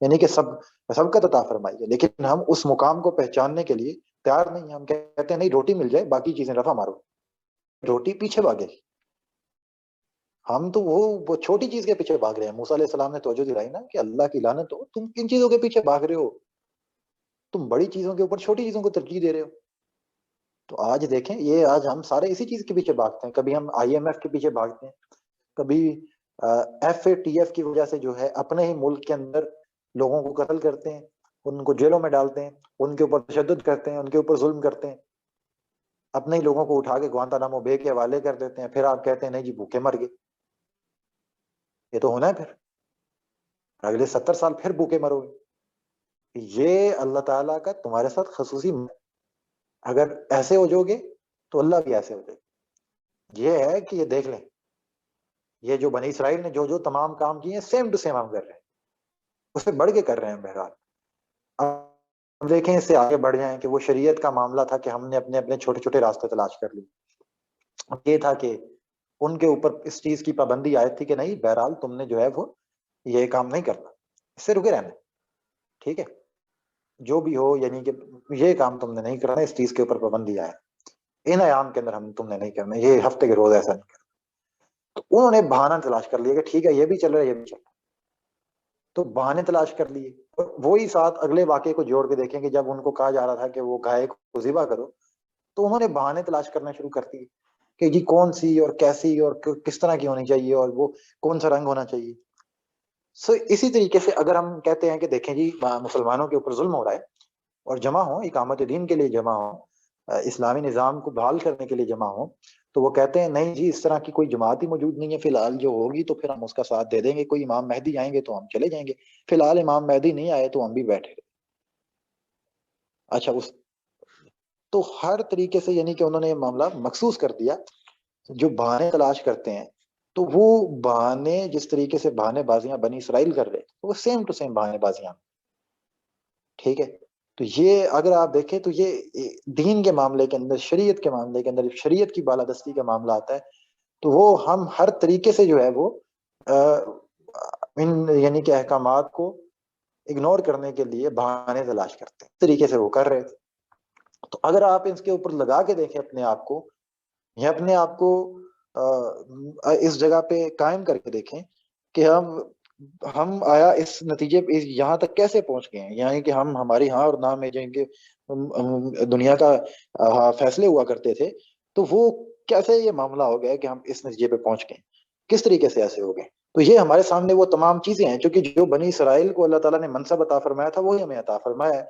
یعنی کہ سبقت عطا فرمائی ہے، لیکن ہم اس مقام کو پہچاننے کے لیے تیار نہیں ہیں۔ ہم کہتے ہیں نہیں روٹی مل جائے باقی چیزیں رفع مارو، روٹی پیچھے بھاگے، ہم تو وہ چھوٹی چیز کے پیچھے بھاگ رہے ہیں۔ موسیٰ علیہ السلام نے توجہ دلائی نا کہ اللہ کی لعنت ہو، تم کن چیزوں کے پیچھے بھاگ رہے ہو؟ تم بڑی چیزوں کے اوپر چھوٹی چیزوں کو ترجیح دے رہے ہو۔ تو آج دیکھیں یہ آج ہم سارے اسی چیز کے پیچھے بھاگتے ہیں، کبھی ہم آئی ایم ایف کے پیچھے بھاگتے ہیں، کبھی ایف اے ٹی ایف کی وجہ سے جو ہے اپنے ہی ملک کے اندر لوگوں کو قتل کرتے ہیں، ان کو جیلوں میں ڈالتے ہیں، ان کے اوپر تشدد کرتے ہیں، ان کے اوپر ظلم کرتے ہیں، اپنے ہی لوگوں کو اٹھا کے گوانتانامو بے کے حوالے کر دیتے ہیں، پھر آپ کہتے ہیں نہیں جی بھوکے مر گئے۔ یہ تو ہونا ہے، پھر اگلے 70 سال پھر بھوکے مرو گے۔ یہ اللہ تعالیٰ کا تمہارے ساتھ خصوصی، اگر ایسے ہو جاؤ گے تو اللہ بھی ایسے ہو جائے گا۔ یہ ہے کہ یہ دیکھ لیں، یہ جو بنی اسرائیل نے جو تمام کام کیے ہیں سیم ٹو سیم ہم کر رہے ہیں، اس سے بڑھ کے کر رہے ہیں۔ بہرحال اب دیکھیں اس سے آگے بڑھ جائیں کہ وہ شریعت کا معاملہ تھا کہ ہم نے اپنے اپنے چھوٹے چھوٹے راستے تلاش کر لیے۔ یہ تھا کہ ان کے اوپر اس چیز کی پابندی آئی تھی کہ نہیں بہرحال تم نے جو ہے وہ یہ کام نہیں کرنا، اس سے رکے رہنا، ٹھیک ہے جو بھی ہو، یعنی کہ یہ کام تم نے نہیں کرنا، اس چیز کے اوپر پابندی آئے، ان ایام کے اندر تم نے نہیں کرنا، یہ ہفتے کے روز ایسا نہیں کرنا۔ تو انہوں نے بہانہ تلاش کر لیا کہ ٹھیک ہے یہ بھی چل رہا ہے، یہ بھی چل رہا ہے، تو بہانے تلاش کر لیے۔ اور وہی ساتھ اگلے واقعے کو جوڑ کے دیکھیں کہ جب ان کو کہا جا رہا تھا کہ وہ گائے کو ذبح کرو، تو انہوں نے بہانے تلاش کرنا شروع کر دیے کہ جی کون سی اور کیسی اور کس طرح کی ہونی چاہیے، اور وہ کون سا رنگ ہونا چاہیے۔ اسی طریقے سے اگر ہم کہتے ہیں کہ دیکھیں جی مسلمانوں کے اوپر ظلم ہو رہا ہے اور جمع ہوں اقامت دین کے لیے، جمع ہوں اسلامی نظام کو بحال کرنے کے لیے جمع ہوں، تو وہ کہتے ہیں نہیں جی اس طرح کی کوئی جماعت ہی موجود نہیں ہے، فی الحال جو ہوگی تو پھر ہم اس کا ساتھ دے دیں گے، کوئی امام مہدی آئیں گے تو ہم چلے جائیں گے، فی الحال امام مہدی نہیں آئے تو ہم بھی بیٹھے رہے۔ اچھا تو ہر طریقے سے یعنی کہ انہوں نے یہ معاملہ مخصوص کر دیا۔ جو بہانے تلاش کرتے ہیں تو وہ بہانے جس طریقے سے بہانے بازیاں بنی اسرائیل کر رہے وہ سیم ٹو سیم بہانے بازیاں، ٹھیک ہے۔ تو یہ اگر آپ دیکھیں تو یہ دین کے معاملے کے اندر، شریعت کے معاملے کے اندر، شریعت کی بالادستی کا معاملہ آتا ہے تو وہ ہم ہر طریقے سے جو ہے وہ ان یعنی کہ احکامات کو اگنور کرنے کے لیے بہانے تلاش کرتے ہیں، اس طریقے سے وہ کر رہے تھے۔ تو اگر آپ اس کے اوپر لگا کے دیکھیں اپنے آپ کو، یا اپنے آپ کو اس جگہ پہ قائم کر کے دیکھیں کہ ہم آیا اس نتیجے پہ یہاں تک کیسے پہنچ گئے ہیں، یعنی کہ ہماری ہاں اور نہ میں جن کے دنیا کا فیصلے ہوا کرتے تھے، تو وہ کیسے یہ معاملہ ہو گیا کہ ہم اس نتیجے پہ پہنچ گئے، کس طریقے سے ایسے ہو گئے۔ تو یہ ہمارے سامنے وہ تمام چیزیں ہیں کیونکہ جو بنی اسرائیل کو اللہ تعالیٰ نے منصب عطا فرمایا تھا وہی ہمیں عطا فرمایا ہے،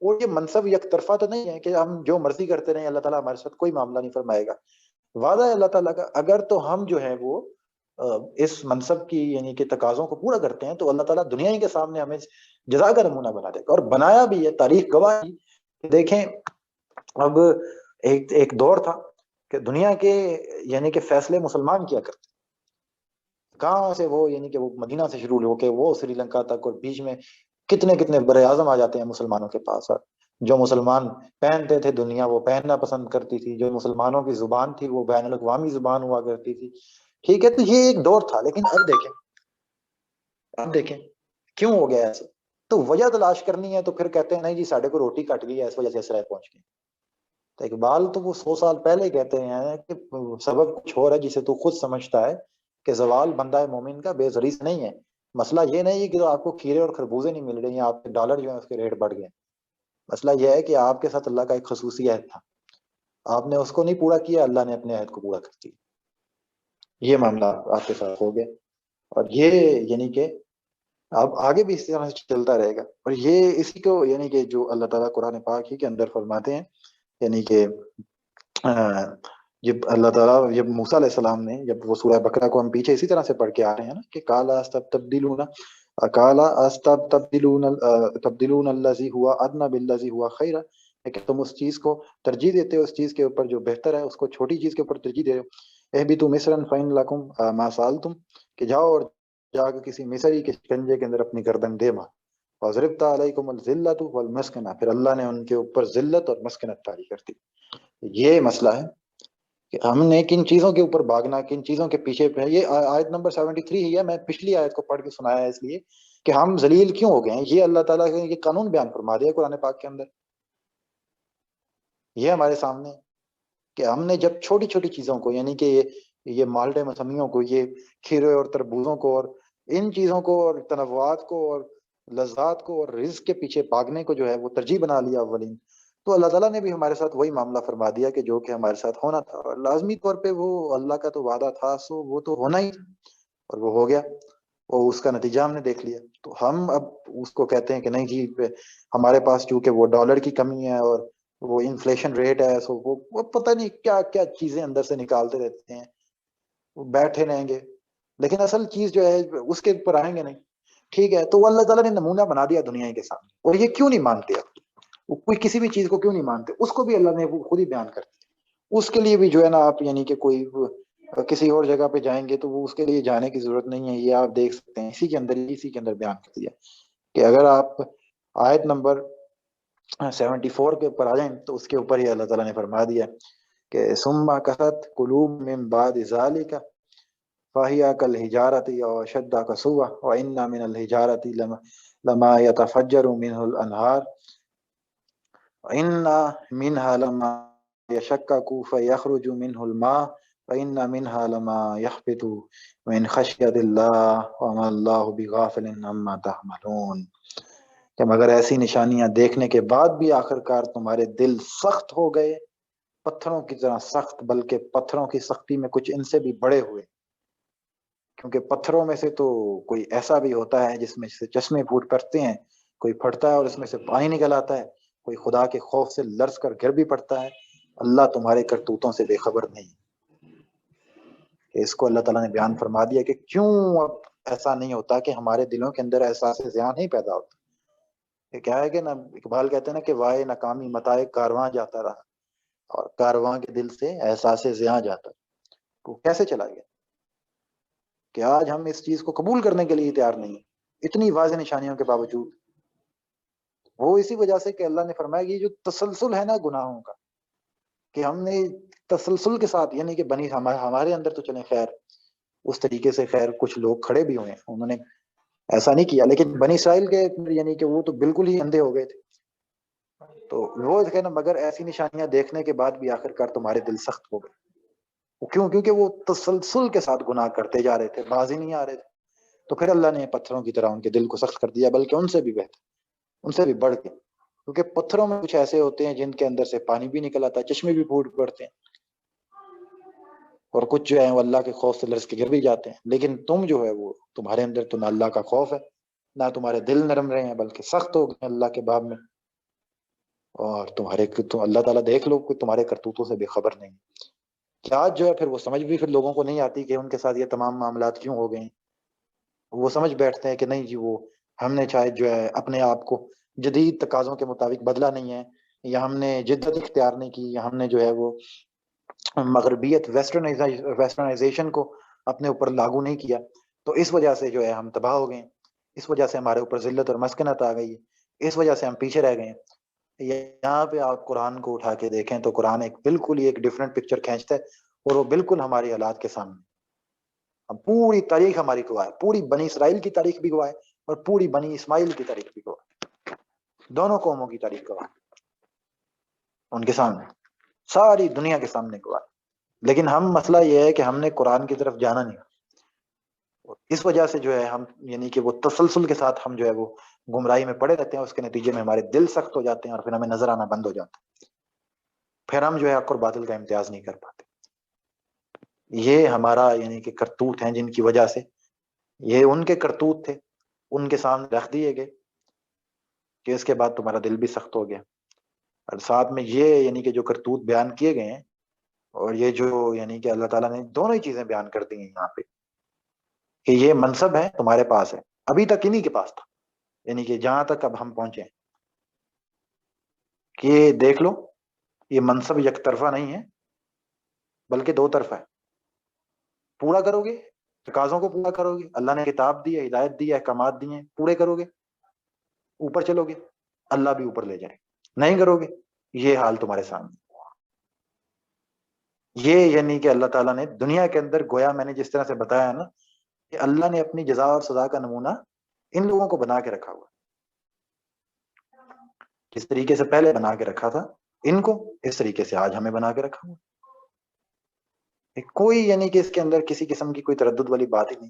اور یہ منصب یک طرفہ تو نہیں ہے کہ ہم جو مرضی کرتے رہیں، اللہ تعالیٰ ہمارے ساتھ کوئی معاملہ نہیں فرمائے گا۔ وعدہ ہے اللہ تعالیٰ کا اگر تو ہم جو ہے وہ اس منصب کی یعنی کہ تقاضوں کو پورا کرتے ہیں تو اللہ تعالیٰ دنیا ہی کے سامنے ہمیں جزا کا نمونہ بنا دے گا، اور بنایا بھی ہے، تاریخ گواہ ہے۔ دیکھیں اب ایک دور تھا کہ دنیا کے یعنی کہ فیصلے مسلمان کیا کرتے، کہاں سے وہ یعنی کہ وہ مدینہ سے شروع ہو کے وہ سری لنکا تک، اور بیچ میں کتنے کتنے بر اعظم آ جاتے ہیں مسلمانوں کے پاس، جو مسلمان پہنتے تھے دنیا وہ پہننا پسند کرتی تھی، جو مسلمانوں کی زبان تھی وہ بین الاقوامی زبان ہوا کرتی تھی، ٹھیک ہے؟ تو یہ ایک دور تھا، لیکن اب دیکھیں کیوں ہو گیا ایسے؟ تو وجہ تلاش کرنی ہے تو پھر کہتے ہیں نہیں جی ساڑھے کو روٹی کٹ گئی ہے اس وجہ سے اسرائیل پہنچ گئی۔ تو اقبال تو وہ 100 سال پہلے کہتے ہیں کہ سبب کچھ اور ہے جسے تو خود سمجھتا ہے کہ زوال بندہ مومن کا بے زری سے نہیں ہے۔ مسئلہ یہ نہیں ہے کہ آپ کو کھیرے اور خربوزے نہیں مل رہے ہیں، آپ کے ڈالر جو ہیں اس کے ریٹ بڑھ گئے۔ مسئلہ یہ ہے کہ آپ کے ساتھ اللہ کا ایک خصوصی عہد تھا، آپ نے اس کو نہیں پورا کیا، اللہ نے اپنے عہد کو پورا کر دیا۔ یہ معاملہ آپ کے ساتھ ہو گیا، اور یہ یعنی کہ اب آگے بھی اس طرح سے چلتا رہے گا۔ اور یہ اسی کو یعنی کہ جو اللہ تعالیٰ قرآن پاک ہی کے اندر فرماتے ہیں، یعنی کہ جب اللہ تعالیٰ جب موسیٰ علیہ السلام نے، جب وہ سورہ بقرہ کو ہم پیچھے اسی طرح سے پڑھ کے آ رہے ہیں نا کہ کالا تبدلون الذی ہوا ادنی بالذی ہوا خیرا، کہ تم اس چیز کو ترجیح دیتے ہو اس چیز کے اوپر جو بہتر ہے، اس کو چھوٹی چیز کے اوپر ترجیح دے رہے ہو۔ اہبطوا مصرا فإن لکم ما سألتم، کہ جاؤ اور جا کے کسی مصری کے شکنجے کے اندر اپنی گردن دے مار۔ وَضْرِبْتَ عَلَيْكُمُ الذِّلَّةُ وَالْمَسْكَنَةُ، پھر اللہ نے ان کے اوپر ذلت اور مسکنت طاری کر دی۔ یہ مسئلہ ہے کہ ہم نے کن چیزوں کے اوپر بھاگنا، کن چیزوں کے پیچھے پہ۔ یہ آیت نمبر 73 ہی ہے، میں پچھلی آیت کو پڑھ کے سنایا ہے اس لیے کہ ہم ذلیل کیوں ہو گئے ہیں۔ یہ اللہ تعالیٰ نے یہ قانون بیان فرما دیا قرآن پاک کے اندر، یہ ہمارے سامنے ہے کہ ہم نے جب چھوٹی چھوٹی چیزوں کو، یعنی کہ یہ مالٹے مسمیوں کو، یہ کھیرے اور تربوزوں کو، اور ان چیزوں کو، اور تنوعات کو، اور لذات کو، اور رزق کے پیچھے بھاگنے کو جو ہے وہ ترجیح بنا لیا اولین، تو اللہ تعالیٰ نے بھی ہمارے ساتھ وہی معاملہ فرما دیا کہ جو کہ ہمارے ساتھ ہونا تھا، اور لازمی طور پہ وہ اللہ کا تو وعدہ تھا، سو وہ تو ہونا ہی تھا، اور وہ ہو گیا، اور اس کا نتیجہ ہم نے دیکھ لیا۔ تو ہم اب اس کو کہتے ہیں کہ نہیں جی ہمارے پاس چونکہ وہ ڈالر کی کمی ہے اور وہ انفلیشن ریٹ ہے، سو وہ پتہ نہیں کیا کیا چیزیں اندر سے نکالتے رہتے ہیں، وہ بیٹھے رہیں گے، لیکن اصل چیز جو ہے اس کے اوپر آئیں گے نہیں، ٹھیک ہے؟ تو وہ اللہ تعالیٰ نے نمونہ بنا دیا دنیا کے سامنے، اور یہ کیوں نہیں مانتے اب؟ وہ کوئی کسی بھی چیز کو کیوں نہیں مانتے، اس کو بھی اللہ نے وہ خود ہی بیان کر دیا۔ اس کے لیے بھی جو ہے نا آپ یعنی کہ کوئی کسی اور جگہ پہ جائیں گے تو وہ اس کے لیے جانے کی ضرورت نہیں ہے، یہ آپ دیکھ سکتے ہیں اسی کے اندر بیان کر دیا کہ اگر آپ آیت نمبر 74 کے اوپر آ جائیں تو اس کے اوپر ہی اللہ تعالیٰ نے فرما دیا کہ ثم کثرت قلوب من بعد ذلك فهي كالحجارة أو أشد قسوة وإن من الحجارة لما يتفجر منه الأنهار وإن منها لما يشقق فيخرج منه الماء وإن منها لما يهبط من خشية الله وما الله بغافل عما تعملون، کہ مگر ایسی نشانیاں دیکھنے کے بعد بھی آخر کار تمہارے دل سخت ہو گئے، پتھروں کی طرح سخت، بلکہ پتھروں کی سختی میں کچھ ان سے بھی بڑے ہوئے، کیونکہ پتھروں میں سے تو کوئی ایسا بھی ہوتا ہے جس میں سے چشمے پھوٹ پڑتے ہیں، کوئی پھٹتا ہے اور اس میں سے پانی نکل آتا ہے، کوئی خدا کے خوف سے لرز کر گر بھی پڑتا ہے۔ اللہ تمہارے کرتوتوں سے بے خبر نہیں، کہ اس کو اللہ تعالیٰ نے بیان فرما دیا کہ کیوں اب ایسا نہیں ہوتا کہ ہمارے دلوں کے اندر احساس زیاں نہیں پیدا ہوتا۔ یہ کیا ہے کہ نا اقبال کہتے ہیں نا کہ وائے ناکامی متائے کارواں جاتا رہا، اور کارواں کے دل سے احساس زیاں جاتا، تو کیسے چلا گیا کہ آج ہم اس چیز کو قبول کرنے کے لیے تیار نہیں، اتنی واضح نشانیوں کے باوجود۔ وہ اسی وجہ سے کہ اللہ نے فرمایا کہ یہ جو تسلسل ہے نا گناہوں کا، کہ ہم نے تسلسل کے ساتھ، یعنی کہ بنی ہمارے اندر تو چلیں خیر اس طریقے سے، خیر کچھ لوگ کھڑے بھی ہوئے ہیں انہوں نے ایسا نہیں کیا، لیکن بنی اسرائیل کے یعنی کہ وہ تو بالکل ہی اندھے ہو گئے تھے، تو وہ کہنا مگر ایسی نشانیاں دیکھنے کے بعد بھی آخر کار تمہارے دل سخت ہو گئے، وہ کیوں؟ کیونکہ وہ تسلسل کے ساتھ گناہ کرتے جا رہے تھے، باز ہی نہیں آ رہے تھے، تو پھر اللہ نے پتھروں کی طرح ان کے دل کو سخت کر دیا، بلکہ ان سے بھی بہتر، ان سے بھی بڑھ کے، کیونکہ پتھروں میں کچھ ایسے ہوتے ہیں جن کے اندر سے پانی بھی نکل آتا ہے، چشمے بھی پھوٹ پڑتے ہیں، اور کچھ جو ہے وہ اللہ کے خوف سے لرز کے گر بھی جاتے ہیں، لیکن تم جو ہے وہ تمہارے اندر تو نہ اللہ کا خوف ہے، نہ تمہارے دل نرم رہے ہیں، بلکہ سخت ہو گئے اللہ کے باب میں، اور تو اللہ تعالیٰ دیکھ لو کہ تمہارے کرتوتوں سے بے خبر نہیں، کہ آج جو ہے پھر وہ سمجھ بھی پھر لوگوں کو نہیں آتی کہ ان کے ساتھ یہ تمام معاملات کیوں ہو گئے ہیں۔ وہ سمجھ بیٹھتے ہیں کہ نہیں جی وہ ہم نے شاید جو ہے اپنے آپ کو جدید تقاضوں کے مطابق بدلا نہیں ہے، یا ہم نے جدت اختیار نہیں کی، یا ہم نے جو ہے وہ مغربیت ویسٹرنائزیشن کو اپنے اوپر لاگو نہیں کیا، تو اس وجہ سے جو ہے ہم تباہ ہو گئے ہیں، اس وجہ سے ہمارے اوپر ذلت اور مسکنت آ گئی ہے، اس وجہ سے ہم پیچھے رہ گئے ہیں۔ یہاں پہ آپ قرآن کو اٹھا کے دیکھیں تو قرآن ایک بالکل ہی ایک ڈفرینٹ پکچر کھینچتا ہے، اور وہ بالکل ہماری حالات کے سامنے، اب پوری تاریخ ہماری گواہ ہے، پوری بنی اسرائیل کی تاریخ بھی گواہ ہے اور پوری بنی اسماعیل کی تاریخ بھی گواہ ہے، دونوں قوموں کی تاریخ گواہ ہے ان کے سامنے، ساری دنیا کے سامنے گواہ ہے۔ لیکن ہم مسئلہ یہ ہے کہ ہم نے قرآن کی طرف جانا نہیں، اس وجہ سے جو ہے ہم یعنی کہ وہ تسلسل کے ساتھ ہم جو ہے وہ گمراہی میں پڑے رہتے ہیں، اس کے نتیجے میں ہمارے دل سخت ہو جاتے ہیں اور پھر ہمیں نظر آنا بند ہو جاتا ہے، پھر ہم جو ہے حق اور باطل کا امتیاز نہیں کر پاتے۔ یہ ہمارا یعنی کہ کرتوت ہیں جن کی وجہ سے، یہ ان کے کرتوت تھے، ان کے سامنے رکھ دیے گئے کہ اس کے بعد تمہارا دل بھی سخت ہو گیا، اور ساتھ میں یہ یعنی کہ جو کرتوت بیان کیے گئے ہیں، اور یہ جو یعنی کہ اللہ تعالیٰ نے دونوں ہی چیزیں بیان کر دی ہیں یہاں پہ کہ یہ منصب ہے تمہارے پاس ہے، ابھی تک انہی کے پاس تھا، یعنی کہ جہاں تک اب ہم پہنچے ہیں کہ دیکھ لو یہ منصب یک طرفہ نہیں ہے بلکہ دو طرفہ ہے، پورا کرو گے تقاضوں کو پورا کرو گے، اللہ نے کتاب دی ہے، ہدایت دی ہے، احکامات دیے ہیں، پورے کرو گے اوپر چلو گے، اللہ بھی اوپر لے جائے، نہیں کرو گے یہ حال تمہارے سامنے۔ یہ یعنی کہ اللہ تعالیٰ نے دنیا کے اندر گویا میں نے جس طرح سے بتایا نا کہ اللہ نے اپنی جزا اور سزا کا نمونہ ان لوگوں کو بنا کے رکھا ہوا، جس طریقے سے پہلے بنا کے رکھا تھا ان کو، اس طریقے سے آج ہمیں بنا کے رکھا ہوا، کوئی یعنی کہ اس کے اندر کسی قسم کی کوئی تردد والی بات ہی نہیں۔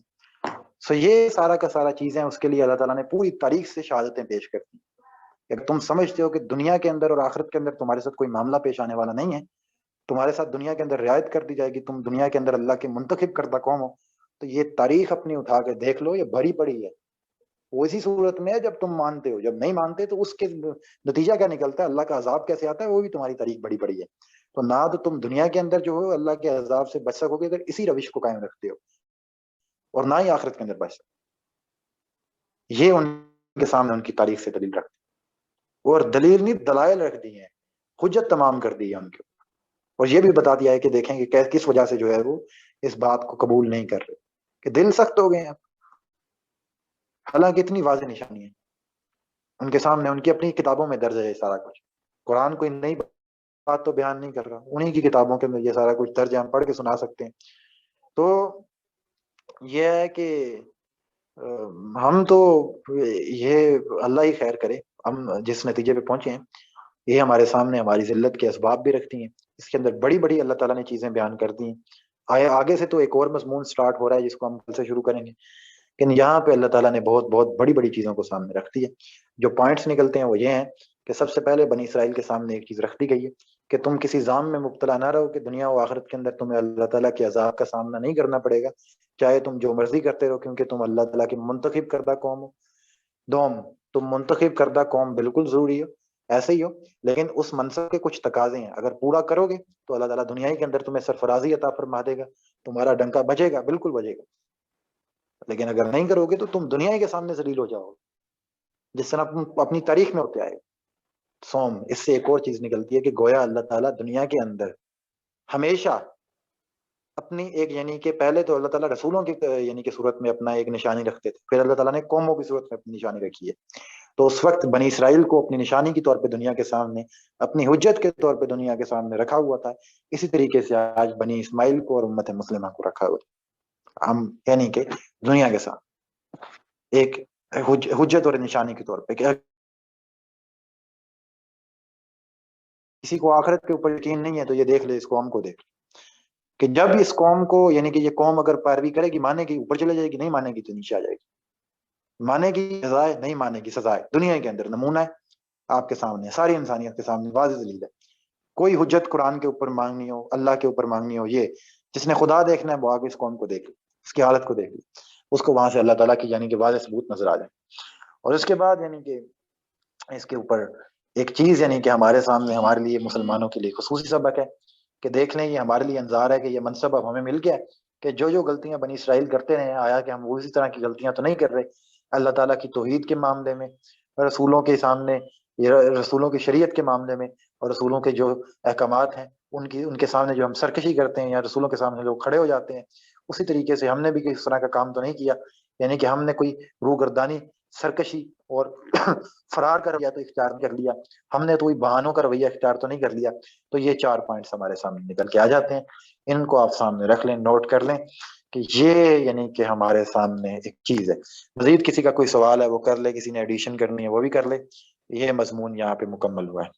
سو یہ سارا کا سارا چیزیں اس کے لیے اللہ تعالیٰ نے پوری تاریخ سے شہادتیں پیش کر دی۔ اگر تم سمجھتے ہو کہ دنیا کے اندر اور آخرت کے اندر تمہارے ساتھ کوئی معاملہ پیش آنے والا نہیں ہے، تمہارے ساتھ دنیا کے اندر رعایت کر دی جائے گی، تم دنیا کے اندر اللہ کے منتخب کردہ قوم ہو، تو یہ تاریخ اپنی اٹھا کے دیکھ لو، یہ بھری پڑی ہے، وہ اسی صورت میں ہے جب تم مانتے ہو، جب نہیں مانتے تو اس کے نتیجہ کیا نکلتا ہے، اللہ کا عذاب کیسے آتا ہے، وہ بھی تمہاری تاریخ بڑی پڑی ہے۔ تو نہ تو تم دنیا کے اندر جو ہو اللہ کے عذاب سے بچ سکو گے اگر اسی روش کو قائم رکھتے ہو، اور نہ ہی آخرت کے اندر بچ سکو۔ یہ ان کے سامنے ان کی تاریخ سے دلیل رکھتے، اور دلیل نہیں دلائل رکھ دی ہیں، حجت تمام کر دی ہے ان کے، اور یہ بھی بتا دیا ہے کہ دیکھیں گے کس وجہ سے جو ہے وہ اس بات کو قبول نہیں کر رہے، کہ دل سخت ہو گئے ہیں، حالانکہ اتنی واضح نشانی ہے ان کے سامنے، ان کی اپنی کتابوں میں درج ہے یہ سارا کچھ، قرآن کوئی نئی بات تو بیان نہیں کر رہا، انہی کی کتابوں کے اندر یہ سارا کچھ درج ہے، ہم پڑھ کے سنا سکتے ہیں۔ تو یہ ہے کہ ہم تو یہ اللہ ہی خیر کرے، ہم جس نتیجے پہ پہنچے ہیں یہ ہمارے سامنے ہماری ذلت کے اسباب بھی رکھتی ہیں، اس کے اندر بڑی بڑی اللہ تعالیٰ نے چیزیں بیان کر دی ہیں، آگے سے تو ایک اور مضمون سٹارٹ ہو رہا ہے جس کو ہم کل سے شروع کریں گے، لیکن یہاں پہ اللہ تعالیٰ نے بہت بہت بڑی بڑی چیزوں کو سامنے رکھ دی ہے۔ جو پوائنٹس نکلتے ہیں وہ یہ ہیں کہ سب سے پہلے بنی اسرائیل کے سامنے ایک چیز رکھ دی گئی ہے کہ تم کسی ظام میں مبتلا نہ رہو کہ دنیا و آخرت کے اندر تمہیں اللہ تعالیٰ کے عذاب کا سامنا نہیں کرنا پڑے گا، چاہے تم جو مرضی کرتے رہو، کیونکہ تم اللہ تعالیٰ کی منتخب کردہ قوم ہو۔ دوم، تم منتخب کردہ قوم بالکل ضروری ہو، ایسے ہی ہو، لیکن اس منصب کے کچھ تقاضے ہیں، اگر پورا کرو گے تو اللہ تعالیٰ دنیا ہی کے اندر تمہیں سرفرازی عطا فرما دے گا، تمہارا ڈنکا بجے گا، بالکل بجے گا، لیکن اگر نہیں کرو گے تو تم دنیا ہی کے سامنے ذلیل ہو جاؤ گے، جس طرح تم اپنی تاریخ میں ہوتے آئے۔ سوم، اس سے ایک اور چیز نکلتی ہے کہ گویا اللہ تعالیٰ دنیا کے اندر ہمیشہ اپنی ایک یعنی کہ پہلے تو اللہ تعالیٰ رسولوں کی یعنی کہ صورت میں اپنا ایک نشانی رکھتے تھے، پھر اللہ تعالیٰ نے قوموں کی صورت میں اپنی نشانی رکھی ہے، تو اس وقت بنی اسرائیل کو اپنی نشانی کے طور پہ دنیا کے سامنے، اپنی حجت کے طور پہ دنیا کے سامنے رکھا ہوا تھا، اسی طریقے سے آج بنی اسماعیل کو اور امت مسلمہ کو رکھا ہوا ہے، ہم یعنی کہ دنیا کے سامنے ایک حجت اور نشانی کے طور پہ کہ کسی کو آخرت کے اوپر یقین نہیں ہے تو یہ دیکھ لے اس قوم کو، دیکھ کہ جب اس قوم کو یعنی کہ یہ قوم اگر پیروی کرے گی، مانے گی، اوپر چلے جائے گی، نہیں مانے گی تو نیچے آ جائے گی، مانے گی سزائے، نہیں مانے گی سزائے، دنیا کے اندر نمونہ ہے آپ کے سامنے، ساری انسانیت کے سامنے واضح دلیل ہے۔ کوئی حجت قرآن کے اوپر مانگنی ہو، اللہ کے اوپر مانگنی ہو، یہ جس نے خدا دیکھنا ہے وہ آگے اس قوم کو دیکھ لے، اس کی حالت کو دیکھ لے، اس کو وہاں سے اللہ تعالیٰ کی یعنی کہ واضح ثبوت نظر آ جائے۔ اور اس کے بعد یعنی کہ اس کے اوپر ایک چیز یعنی کہ ہمارے سامنے، ہمارے لیے مسلمانوں کے لیے خصوصی سبق ہے کہ دیکھ لیں، یہ ہمارے لیے انذار ہے کہ یہ منصب اب ہمیں مل گیا ہے کہ جو جو غلطیاں بنی اسرائیل کرتے رہے ہیں، آیا کہ ہم اسی طرح کی غلطیاں تو نہیں کر رہے اللہ تعالیٰ کی توحید کے معاملے میں، رسولوں کے سامنے، رسولوں کی شریعت کے معاملے میں، اور رسولوں کے جو احکامات ہیں ان کے سامنے جو ہم سرکشی کرتے ہیں یا رسولوں کے سامنے لوگ کھڑے ہو جاتے ہیں، اسی طریقے سے ہم نے بھی اس طرح کا کام تو نہیں کیا، یعنی کہ ہم نے کوئی روگردانی سرکشی اور فرار کا رویہ تو اختیار نہیں کر لیا ہم نے، تو کوئی بہانوں کا رویہ اختیار تو نہیں کر لیا. تو یہ 4 پوائنٹس ہمارے سامنے نکل کے آ جاتے ہیں. ان کو آپ سامنے رکھ لیں، نوٹ کر لیں کہ یہ یعنی کہ ہمارے سامنے ایک چیز ہے. مزید کسی کا کوئی سوال ہے وہ کر لے، کسی نے ایڈیشن کرنی ہے وہ بھی کر لے. یہ مضمون یہاں پہ مکمل ہوا ہے.